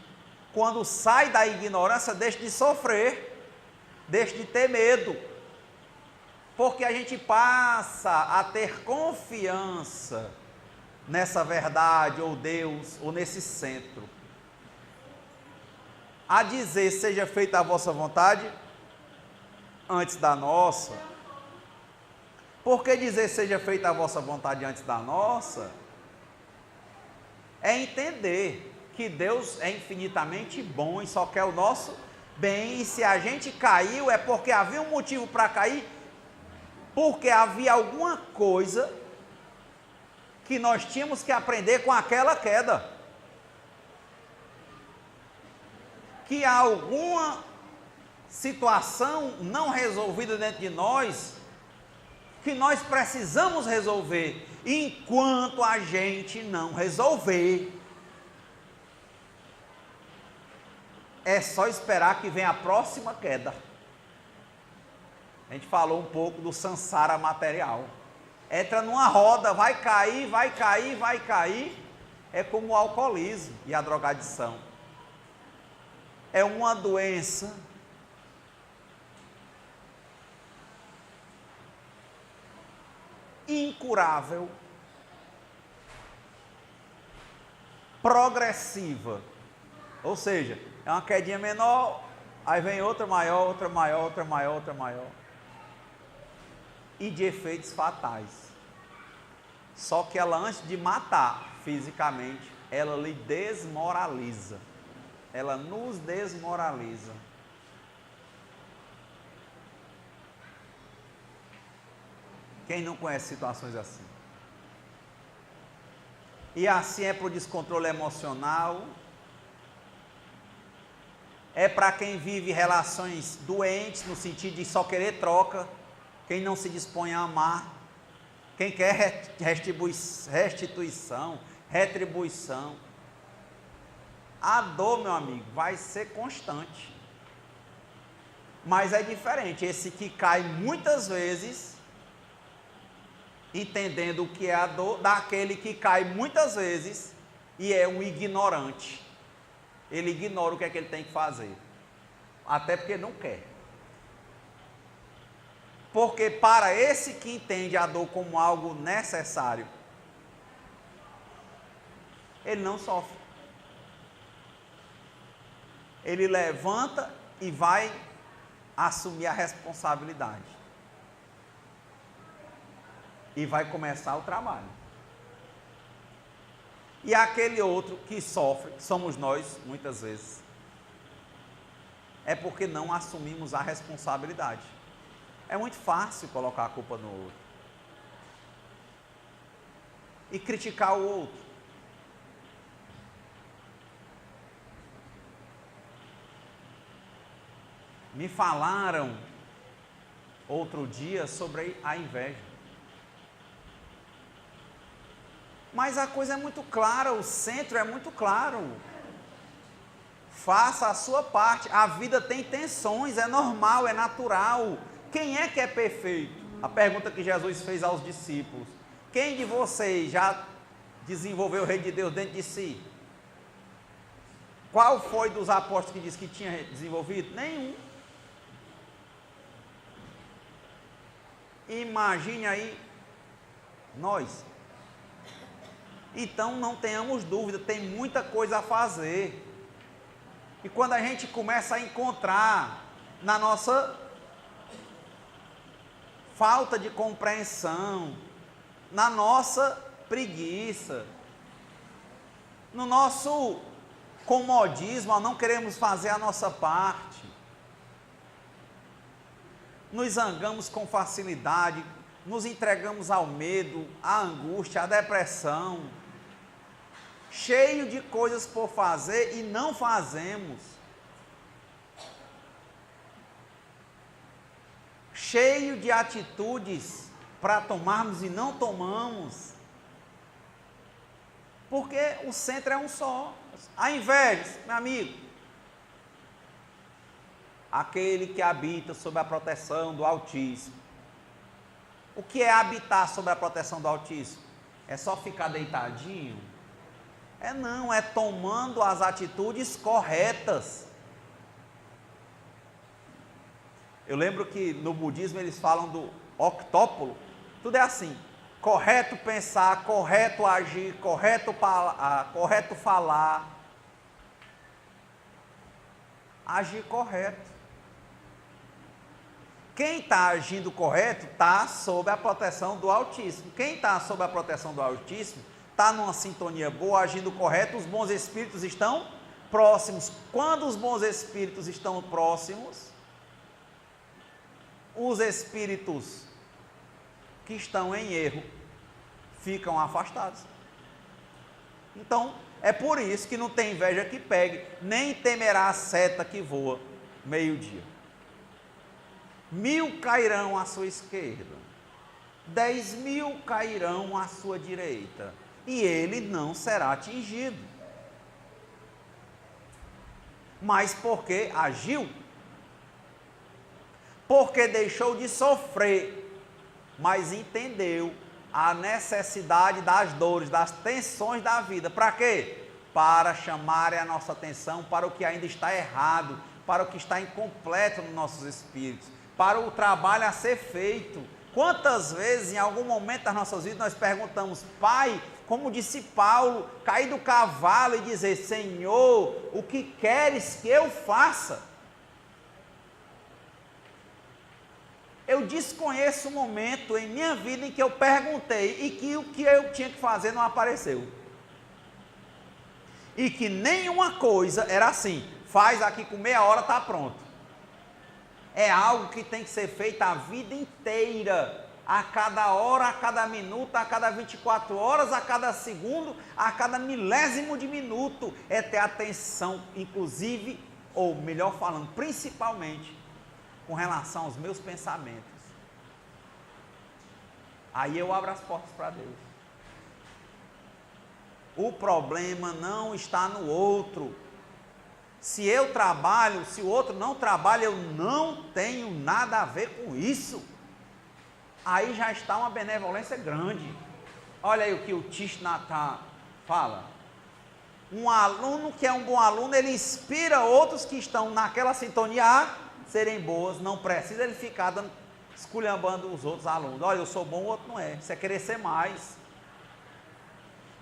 quando sai da ignorância, deixe de sofrer, deixe de ter medo, porque a gente passa a ter confiança nessa verdade, ou Deus, ou nesse centro. A dizer, seja feita a vossa vontade, antes da nossa. Por que dizer, seja feita a vossa vontade antes da nossa? É entender que Deus é infinitamente bom e só quer o nosso bem, e se a gente caiu é porque havia um motivo para cair, porque havia alguma coisa que nós tínhamos que aprender com aquela queda, que há alguma situação não resolvida dentro de nós, que nós precisamos resolver. Enquanto a gente não resolver, é só esperar que venha a próxima queda. A gente falou um pouco do samsara material. Entra numa roda, vai cair, vai cair, vai cair. É como o alcoolismo e a drogadição. É uma doença incurável, progressiva. Ou seja, é uma quedinha menor, aí vem outra maior, outra maior, outra maior, outra maior. E de efeitos fatais. Só que ela, antes de matar fisicamente, ela lhe desmoraliza. Ela nos desmoraliza. Quem não conhece situações assim? E assim é para o descontrole emocional, é para quem vive relações doentes, no sentido de só querer troca, quem não se dispõe a amar, quem quer restituição, retribuição. A dor, meu amigo, vai ser constante. Mas é diferente, esse que cai muitas vezes, entendendo o que é a dor, daquele que cai muitas vezes e é um ignorante. Ele ignora o que é que ele tem que fazer, até porque não quer. Porque para esse que entende a dor como algo necessário, ele não sofre. ele levanta e vai assumir a responsabilidade. E vai começar o trabalho. E aquele outro que sofre, que somos nós, muitas vezes, é porque não assumimos a responsabilidade. É muito fácil colocar a culpa no outro. E criticar o outro. Me falaram outro dia sobre a inveja. Mas a coisa é muito clara, o centro é muito claro. Faça a sua parte. A vida tem tensões, é normal, é natural. Quem é que é perfeito? A pergunta que Jesus fez aos discípulos. Quem de vocês já desenvolveu o reino de Deus dentro de si? Qual foi dos apóstolos que disse que tinha desenvolvido? Nenhum. Imagine aí nós. Então não tenhamos dúvida, tem muita coisa a fazer. E quando a gente começa a encontrar na nossa falta de compreensão, na nossa preguiça, no nosso comodismo, ao não queremos fazer a nossa parte, nos zangamos com facilidade, nos entregamos ao medo, à angústia, à depressão, cheio de coisas por fazer e não fazemos, cheio de atitudes para tomarmos e não tomamos, porque o centro é um só. A inveja, meu amigo, aquele que habita sob a proteção do Altíssimo. O que é habitar sob a proteção do Altíssimo? É só ficar deitadinho? Não, é tomando as atitudes corretas. Eu lembro que no budismo eles falam do octópolo, tudo é assim, correto pensar, correto agir, correto falar, agir correto. Quem está agindo correto está sob a proteção do Altíssimo. Quem está sob a proteção do Altíssimo está numa sintonia boa, agindo correto, os bons espíritos estão próximos. Quando os bons espíritos estão próximos, os espíritos que estão em erro ficam afastados. Então, é por isso que não tem inveja que pegue, nem temerá a seta que voa meio-dia. 1000 cairão à sua esquerda, 10.000 cairão à sua direita, e ele não será atingido. Mas porque agiu, porque deixou de sofrer, mas entendeu a necessidade das dores, das tensões da vida. Para quê? Para chamarem a nossa atenção para o que ainda está errado, para o que está incompleto nos nossos espíritos, para o trabalho a ser feito. Quantas vezes, em algum momento das nossas vidas, nós perguntamos: Pai, como disse Paulo, cair do cavalo e dizer: Senhor, o que queres que eu faça? Eu desconheço um momento em minha vida em que eu perguntei e que o que eu tinha que fazer não apareceu. E que nenhuma coisa era assim: faz aqui com meia hora, está pronto. É algo que tem que ser feito a vida inteira, a cada hora, a cada minuto, a cada 24 horas, a cada segundo, a cada milésimo de minuto. É ter atenção, inclusive, ou melhor falando, principalmente, com relação aos meus pensamentos. Aí eu abro as portas para Deus. O problema não está no outro. Se eu trabalho, se o outro não trabalha, eu não tenho nada a ver com isso. Aí já está uma benevolência grande. Olha aí o que o Thich Nhat Hanh fala. Um aluno que é um bom aluno, ele inspira outros que estão naquela sintonia a serem boas. Não precisa ele ficar esculhambando os outros alunos. Olha, eu sou bom, o outro não é. Isso é querer ser mais.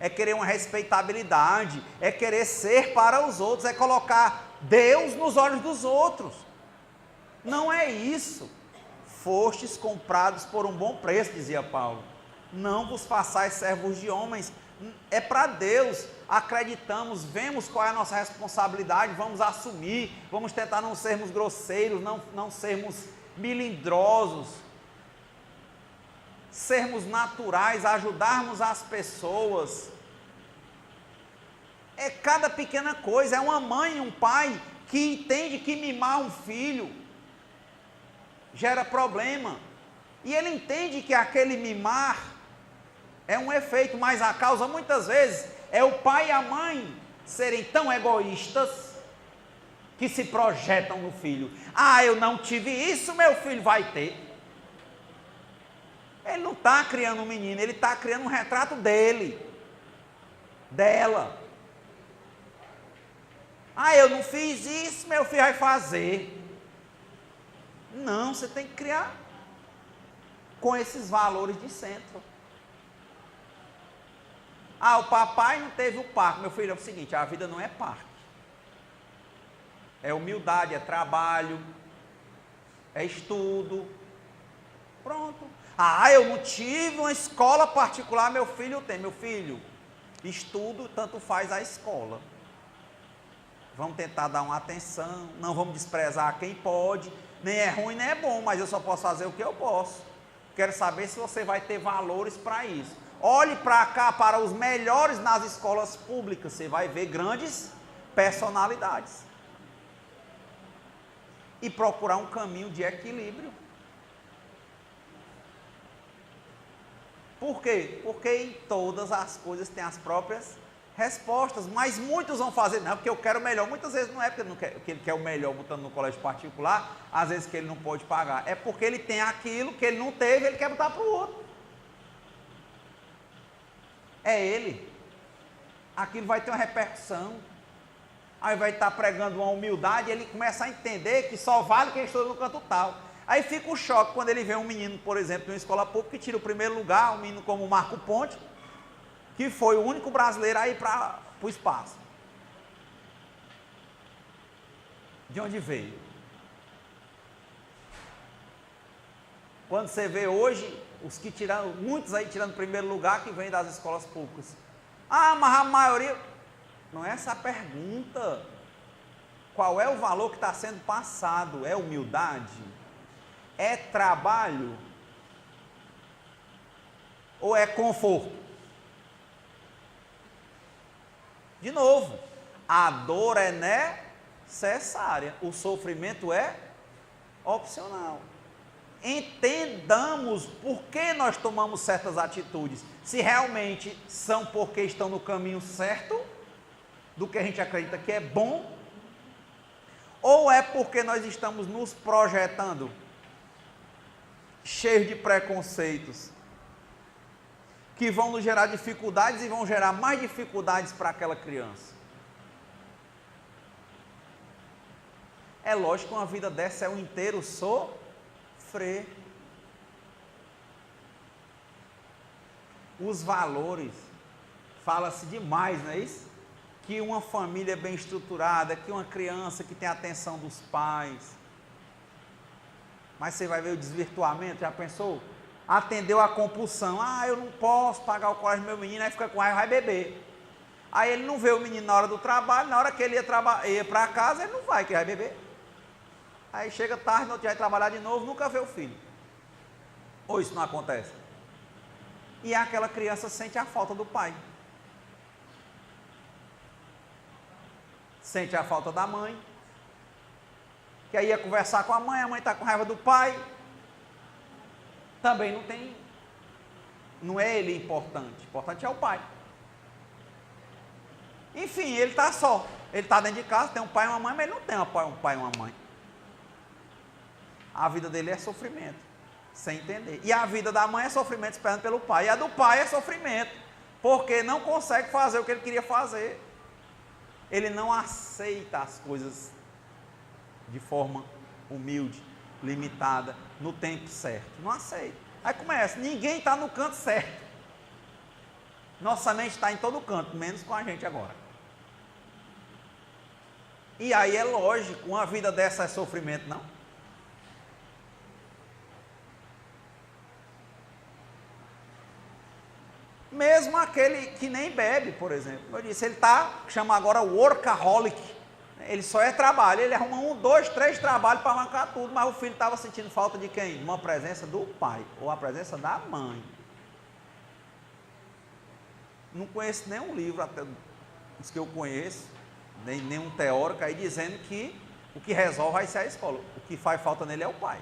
é querer uma respeitabilidade, é querer ser para os outros, é colocar Deus nos olhos dos outros. Não é isso. Fostes comprados por um bom preço, dizia Paulo. Não vos façais servos de homens. É para Deus. Acreditamos, vemos qual é a nossa responsabilidade, vamos assumir, vamos tentar não sermos grosseiros, não sermos melindrosos, sermos naturais, ajudarmos as pessoas. É cada pequena coisa. É uma mãe e um pai que entende que mimar um filho gera problema, e ele entende que aquele mimar é um efeito, mas a causa muitas vezes é o pai e a mãe serem tão egoístas que se projetam no filho. Ah, eu não tive isso, meu filho vai ter. Ele não está criando um menino, ele está criando um retrato dele, dela. Ah, eu não fiz isso, meu filho vai fazer. Não, você tem que criar com esses valores de centro. Ah, o papai não teve o parque. Meu filho, é o seguinte, a vida não é parque. É humildade, é trabalho, é estudo. Pronto. Ah, eu não tive uma escola particular, meu filho tem. Meu filho, estudo tanto faz a escola. Vamos tentar dar uma atenção, não vamos desprezar quem pode. Nem é ruim, nem é bom, mas eu só posso fazer o que eu posso. Quero saber se você vai ter valores para isso. Olhe para cá, para os melhores nas escolas públicas, você vai ver grandes personalidades. E procurar um caminho de equilíbrio. Por quê? Porque em todas as coisas tem as próprias respostas, mas muitos vão fazer, não, porque eu quero o melhor. Muitas vezes não é porque ele quer o melhor botando no colégio particular, às vezes que ele não pode pagar, é porque ele tem aquilo que ele não teve, ele quer botar para o outro. É ele. Aquilo vai ter uma repercussão. Aí vai estar pregando uma humildade, ele começa a entender que só vale quem estuda no canto tal. Aí fica o choque quando ele vê um menino, por exemplo, de uma escola pública, que tira o primeiro lugar, um menino como o Marco Ponte, que foi o único brasileiro a ir para o espaço. De onde veio? Quando você vê hoje, os que tiraram, muitos aí tirando o primeiro lugar, que vêm das escolas públicas. Ah, mas a maioria... Não é essa a pergunta. Qual é o valor que está sendo passado? É humildade? É trabalho? Ou é conforto? De novo, a dor é necessária, o sofrimento é opcional. Entendamos por que nós tomamos certas atitudes, se realmente são porque estão no caminho certo, do que a gente acredita que é bom, ou é porque nós estamos nos projetando, cheios de preconceitos, que vão nos gerar dificuldades e vão gerar mais dificuldades para aquela criança. É lógico que uma vida dessa é um inteiro sofrer. Os valores, fala-se demais, não é isso? Que uma família bem estruturada, que uma criança que tem a atenção dos pais. Mas você vai ver o desvirtuamento, já pensou? Atendeu a compulsão, ah, eu não posso pagar o colégio do meu menino, aí fica com raiva, vai beber. Aí ele não vê o menino na hora do trabalho, na hora que ele ia para casa, ele não vai, que vai beber. Aí chega tarde, no outro dia vai trabalhar de novo, nunca vê o filho. Ou isso não acontece? E aquela criança sente a falta do pai. Sente a falta da mãe. Que aí ia conversar com a mãe está com raiva do pai. Também não tem, não é ele importante é o pai. Enfim, ele está só, ele está dentro de casa, tem um pai e uma mãe, mas ele não tem um pai e uma mãe. A vida dele é sofrimento, sem entender. E a vida da mãe é sofrimento esperando pelo pai, e a do pai é sofrimento, porque não consegue fazer o que ele queria fazer. Ele não aceita as coisas de forma humilde, limitada, no tempo certo. Não aceita. Aí começa, ninguém está no canto certo. Nossa mente está em todo canto, menos com a gente agora. E aí é lógico, uma vida dessa é sofrimento, não? Mesmo aquele que nem bebe, por exemplo. Eu disse, ele chama agora workaholic. Ele só é trabalho, ele arruma 1, 2, 3 trabalhos para arrancar tudo, mas o filho estava sentindo falta de quem? Uma presença do pai, ou a presença da mãe. Não conheço nenhum livro, até os que eu conheço, nem nenhum teórico aí dizendo que o que resolve vai ser a escola. O que faz falta nele é o pai,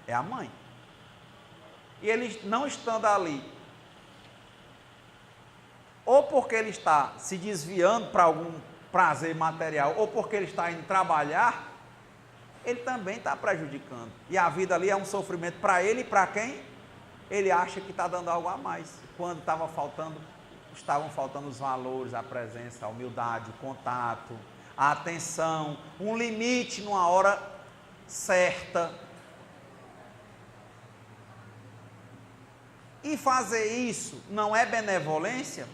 é a mãe. E ele não estando ali, ou porque ele está se desviando para algum prazer material, ou porque ele está indo trabalhar, ele também está prejudicando. E a vida ali é um sofrimento para ele e para quem ele acha que está dando algo a mais. Quando estavam faltando os valores, a presença, a humildade, o contato, a atenção, um limite numa hora certa. E fazer isso não é benevolência?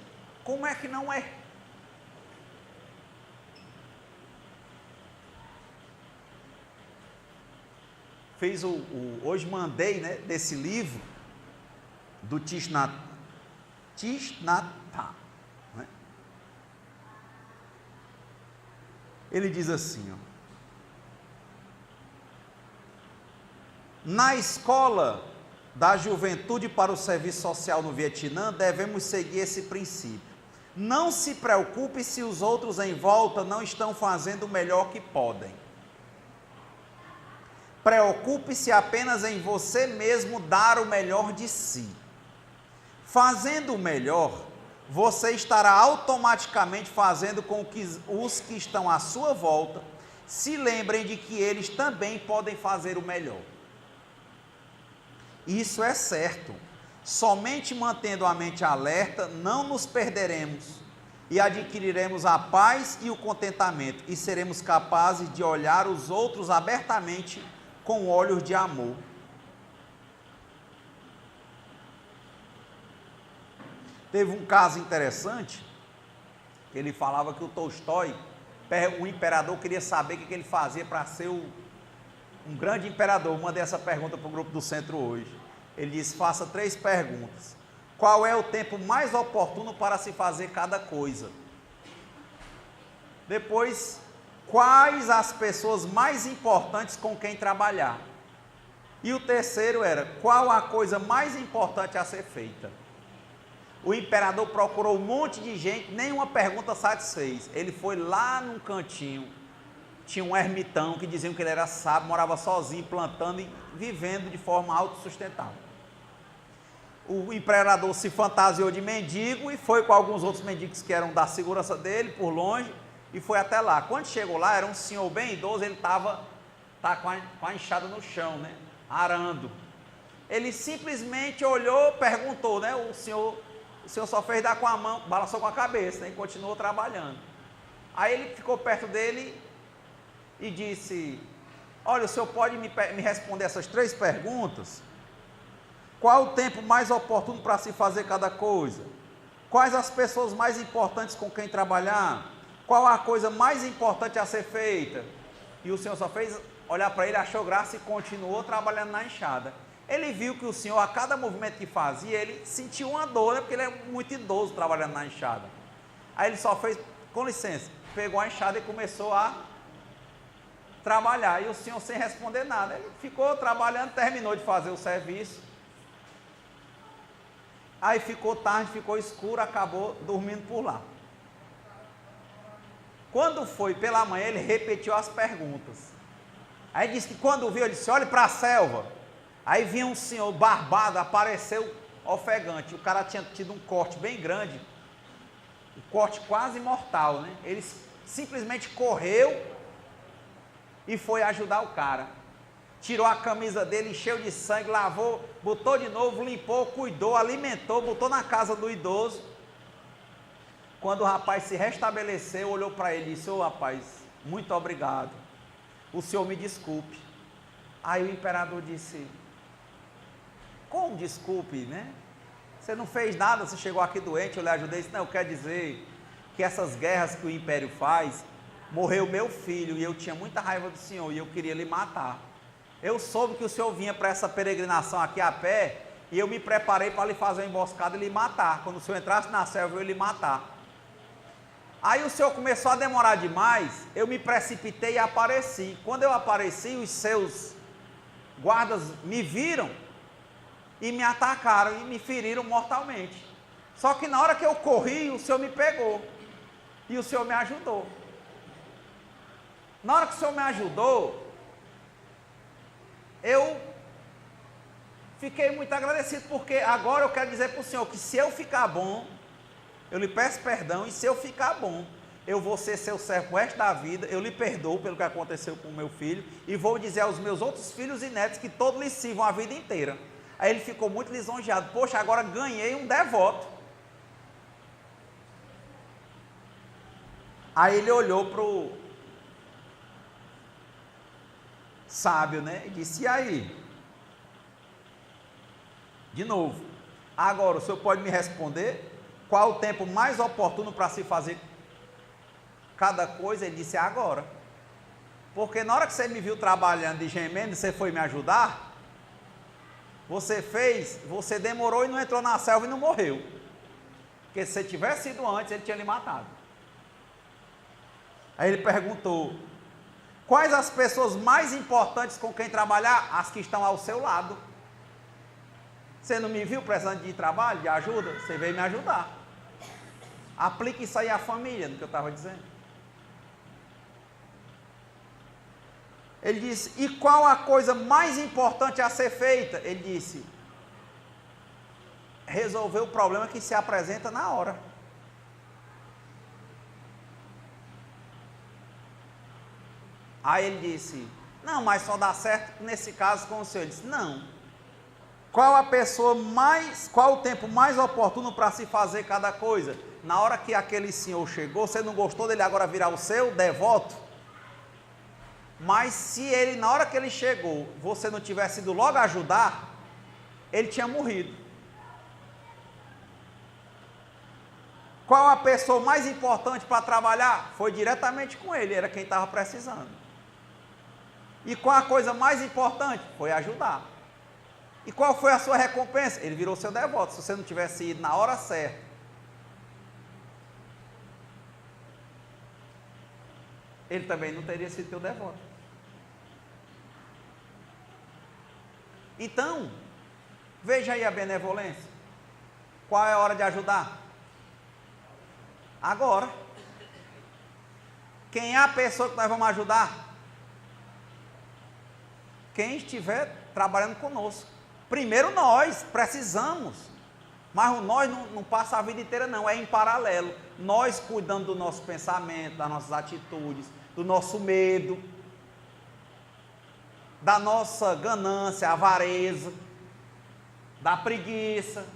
Como é que não é? Hoje mandei, né, desse livro do Thich Nhat Hanh, né? Ele diz assim, ó, na escola da juventude para o serviço social no Vietnã, devemos seguir esse princípio. Não se preocupe se os outros em volta não estão fazendo o melhor que podem. Preocupe-se apenas em você mesmo dar o melhor de si. Fazendo o melhor, você estará automaticamente fazendo com que os que estão à sua volta se lembrem de que eles também podem fazer o melhor. Isso é certo. Somente mantendo a mente alerta, não nos perderemos e adquiriremos a paz e o contentamento e seremos capazes de olhar os outros abertamente com olhos de amor. Teve um caso interessante, ele falava que o Tolstói, o imperador, queria saber o que ele fazia para ser um grande imperador. Eu mandei essa pergunta para o grupo do centro hoje. Ele disse, faça 3 perguntas. Qual é o tempo mais oportuno para se fazer cada coisa? Depois, quais as pessoas mais importantes com quem trabalhar? E o terceiro era, qual a coisa mais importante a ser feita? O imperador procurou um monte de gente, nenhuma pergunta satisfez. Ele foi lá num cantinho, tinha um ermitão que diziam que ele era sábio, morava sozinho, plantando e vivendo de forma autossustentável. O imperador se fantasiou de mendigo e foi com alguns outros mendigos que eram da segurança dele, por longe, e foi até lá. Quando chegou lá, era um senhor bem idoso, ele estava com a enxada no chão, né, arando. Ele simplesmente olhou, perguntou, né, o senhor só fez dar com a mão, balançou com a cabeça, né, e continuou trabalhando. Aí ele ficou perto dele e disse, olha, o senhor pode me responder essas 3 perguntas? Qual o tempo mais oportuno para se fazer cada coisa? Quais as pessoas mais importantes com quem trabalhar? Qual a coisa mais importante a ser feita? E o senhor só fez olhar para ele, achou graça e continuou trabalhando na enxada. Ele viu que o senhor, a cada movimento que fazia, ele sentiu uma dor, né, porque ele é muito idoso trabalhando na enxada. Aí ele só fez, com licença, pegou a enxada e começou a trabalhar. E o senhor sem responder nada. Ele ficou trabalhando, terminou de fazer o serviço. Aí ficou tarde, ficou escuro, acabou dormindo por lá. Quando foi pela manhã, ele repetiu as perguntas. Aí disse que quando viu, ele disse, olhe para a selva. Aí vinha um senhor barbado, apareceu ofegante. O cara tinha tido um corte bem grande, um corte quase mortal, né? Ele simplesmente correu e foi ajudar o cara. Tirou a camisa dele, encheu de sangue, lavou, botou de novo, limpou, cuidou, alimentou, botou na casa do idoso. Quando o rapaz se restabeleceu, olhou para ele e disse, ô rapaz, muito obrigado, o senhor me desculpe. Aí o imperador disse, como desculpe, né? Você não fez nada, você chegou aqui doente, eu lhe ajudei. Não, quer dizer que essas guerras que o império faz, morreu meu filho e eu tinha muita raiva do senhor e eu queria lhe matar. Eu soube que o senhor vinha para essa peregrinação aqui a pé e eu me preparei para lhe fazer uma emboscada e lhe matar. Quando o senhor entrasse na selva, eu ia lhe matar. Aí o senhor começou a demorar demais, eu me precipitei e apareci. Quando eu apareci, os seus guardas me viram e me atacaram e me feriram mortalmente. Só que na hora que eu corri, o senhor me pegou e o senhor me ajudou. Na hora que o senhor me ajudou, eu fiquei muito agradecido, porque agora eu quero dizer para o senhor que se eu ficar bom, eu lhe peço perdão, e se eu ficar bom, eu vou ser seu servo o resto da vida, eu lhe perdoo pelo que aconteceu com o meu filho, e vou dizer aos meus outros filhos e netos que todos lhe sirvam a vida inteira. Aí ele ficou muito lisonjeado. Poxa, agora ganhei um devoto. Aí ele olhou para o sábio, né? E disse, e aí? De novo. Agora, o senhor pode me responder? Qual o tempo mais oportuno para se fazer cada coisa? Ele disse, agora. Porque na hora que você me viu trabalhando e gemendo, você foi me ajudar? Você fez, você demorou e não entrou na selva e não morreu. Porque se você tivesse ido antes, ele tinha lhe matado. Aí ele perguntou, quais as pessoas mais importantes com quem trabalhar? As que estão ao seu lado. Você não me viu precisando de trabalho, de ajuda? Você veio me ajudar. Aplique isso aí à família, no que eu estava dizendo. Ele disse, e qual a coisa mais importante a ser feita? Ele disse, resolver o problema que se apresenta na hora. Aí ele disse, não, mas só dá certo nesse caso com o senhor. Ele disse, não. Qual o tempo mais oportuno para se fazer cada coisa? Na hora que aquele senhor chegou, você não gostou dele agora virar o seu devoto? Mas se ele, na hora que ele chegou, você não tivesse ido logo ajudar, ele tinha morrido. Qual a pessoa mais importante para trabalhar? Foi diretamente com ele, era quem estava precisando. E qual a coisa mais importante? Foi ajudar. E qual foi a sua recompensa? Ele virou seu devoto. Se você não tivesse ido na hora certa, ele também não teria sido teu devoto. Então, veja aí a benevolência. Qual é a hora de ajudar? Agora. Quem é a pessoa que nós vamos ajudar? Quem estiver trabalhando conosco. Primeiro nós precisamos, mas o nós não passa a vida inteira não, é em paralelo. Nós cuidando do nosso pensamento, das nossas atitudes, do nosso medo, da nossa ganância, avareza, da preguiça.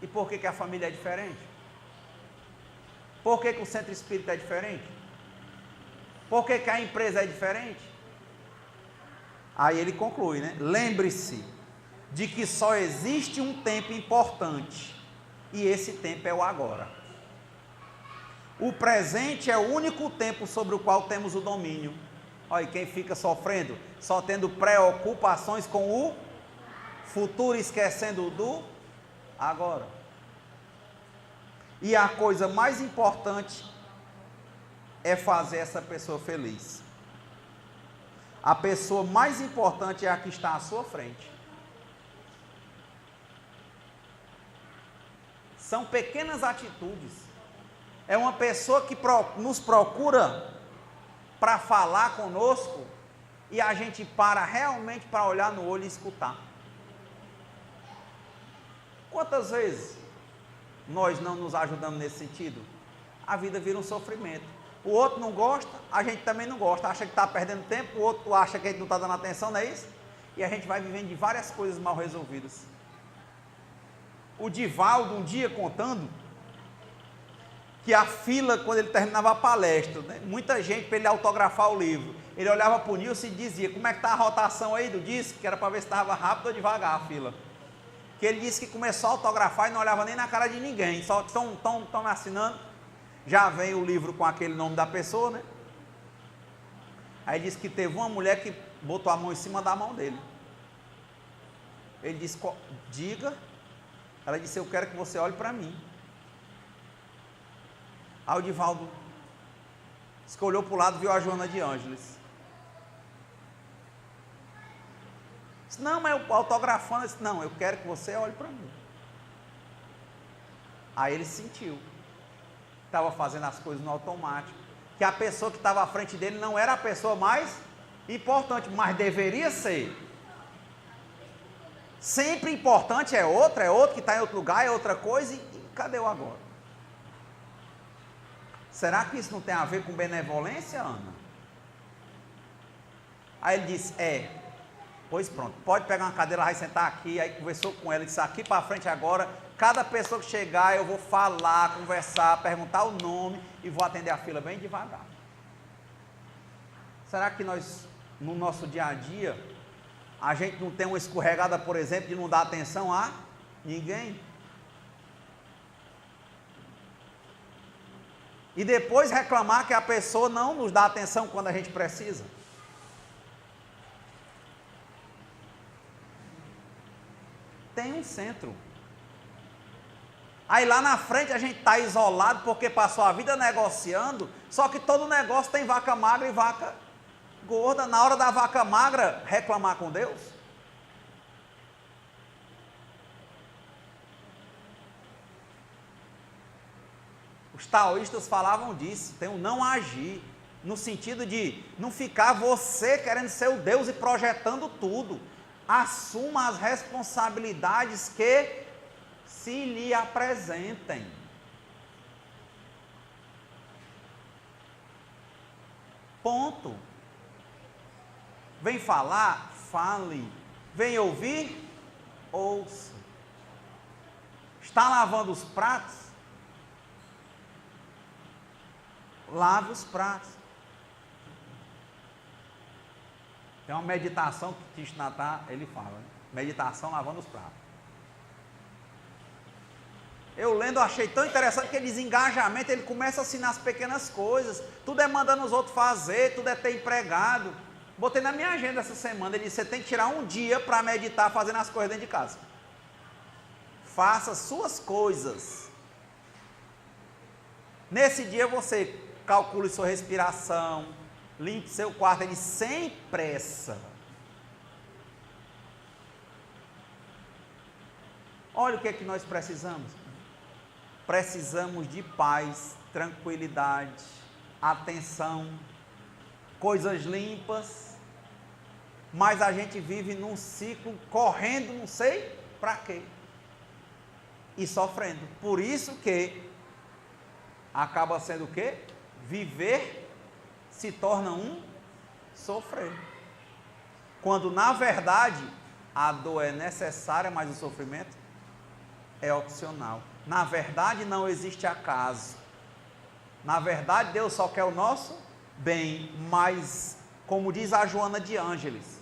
E por que a família é diferente? Por que o centro espírita é diferente? Por que a empresa é diferente? Aí ele conclui, né? Lembre-se de que só existe um tempo importante, e esse tempo é o agora. O presente é o único tempo sobre o qual temos o domínio. Olha, quem fica sofrendo, só tendo preocupações com o futuro, esquecendo do agora. E a coisa mais importante é fazer essa pessoa feliz. A pessoa mais importante é a que está à sua frente. São pequenas atitudes. É uma pessoa que nos procura para falar conosco e a gente para realmente para olhar no olho e escutar. Quantas vezes nós não nos ajudamos nesse sentido? A vida vira um sofrimento. O outro não gosta, a gente também não gosta, acha que está perdendo tempo, o outro acha que a gente não está dando atenção, não é isso? E a gente vai vivendo de várias coisas mal resolvidas. O Divaldo um dia contando que a fila, quando ele terminava a palestra, né, muita gente para ele autografar o livro, ele olhava para o Nilson e dizia, como é que está a rotação aí do disco, que era para ver se estava rápido ou devagar a fila. Que ele disse que começou a autografar e não olhava nem na cara de ninguém, só estão me assinando, já vem o livro com aquele nome da pessoa, né? Aí disse que teve uma mulher que botou a mão em cima da mão dele. Ele disse, diga. Ela disse, eu quero que você olhe para mim. Aí o Divaldo disse que olhou para o lado e viu a Joana de Ângeles. Disse, não, mas eu autografando. Disse, não, eu quero que você olhe para mim. Aí ele sentiu. Estava fazendo as coisas no automático. Que a pessoa que estava à frente dele não era a pessoa mais importante, mas deveria ser. Sempre importante é outro que está em outro lugar, é outra coisa, e cadê o agora? Será que isso não tem a ver com benevolência, Ana? Aí ele disse, pois pronto, pode pegar uma cadeira, vai sentar aqui. Aí conversou com ela, disse, aqui para frente agora, cada pessoa que chegar eu vou falar, conversar, perguntar o nome e vou atender a fila bem devagar. Será que nós, no nosso dia a dia, a gente não tem uma escorregada, por exemplo, de não dar atenção a ninguém? E depois reclamar que a pessoa não nos dá atenção quando a gente precisa? Tem um centro. Aí lá na frente a gente está isolado porque passou a vida negociando, só que todo negócio tem vaca magra e vaca gorda. Na hora da vaca magra, reclamar com Deus? Os taoístas falavam disso, tem um não agir, no sentido de não ficar você querendo ser o Deus e projetando tudo. Assuma as responsabilidades que se lhe apresentem. Ponto. Vem falar? Fale. Vem ouvir? Ouça. Está lavando os pratos? Lave os pratos. Tem uma meditação que Thich Nhat Hanh, ele fala, né? Meditação lavando os pratos. Eu lendo, achei tão interessante que ele diz engajamento, ele começa assim nas pequenas coisas, tudo é mandando os outros fazer, tudo é ter empregado. Botei na minha agenda essa semana, ele disse, você tem que tirar um dia para meditar fazendo as coisas dentro de casa. Faça suas coisas. Nesse dia você calcule sua respiração, limpe seu quarto, ele sem pressa. Olha o que é que nós precisamos. Precisamos de paz, tranquilidade, atenção, coisas limpas, mas a gente vive num ciclo correndo, não sei para quê, e sofrendo. Por isso que acaba sendo o quê? Viver se torna um sofrer. Quando na verdade a dor é necessária, mas o sofrimento é opcional. Na verdade não existe acaso. Na verdade Deus só quer o nosso bem, mas como diz a Joana de Ângeles,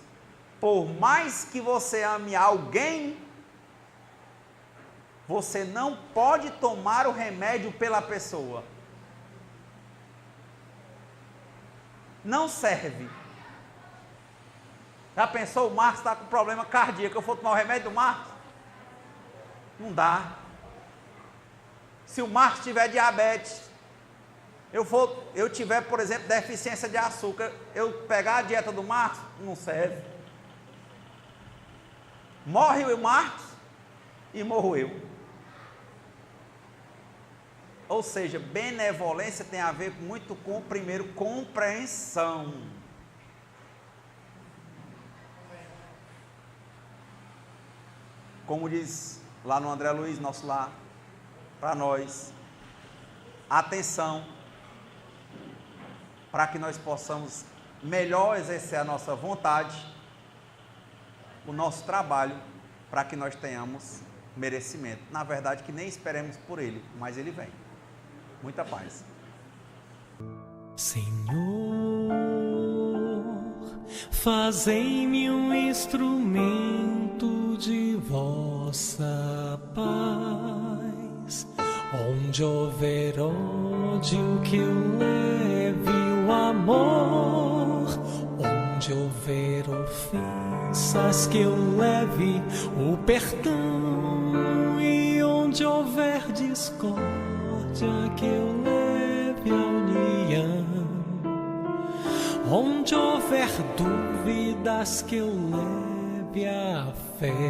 por mais que você ame alguém, você não pode tomar o remédio pela pessoa. Não serve. Já pensou, o Marcos está com problema cardíaco, eu vou tomar o remédio do Marcos? Não dá. Se o Marcos tiver diabetes, eu tiver, por exemplo, deficiência de açúcar, eu pegar a dieta do Marcos, não serve. Morre o Marcos e morro eu. Ou seja, benevolência tem a ver muito com, primeiro, compreensão. Como diz lá no André Luiz, nosso lar, para nós, atenção, para que nós possamos melhor exercer a nossa vontade, o nosso trabalho, para que nós tenhamos merecimento. Na verdade, que nem esperemos por ele, mas ele vem. Muita paz. Senhor, fazei-me um instrumento de vossa paz. Onde houver ódio, que eu leve o amor. Onde houver ofensas, que eu leve o perdão. E onde houver discórdia, que eu leve a união. Onde houver dúvidas, que eu leve a fé.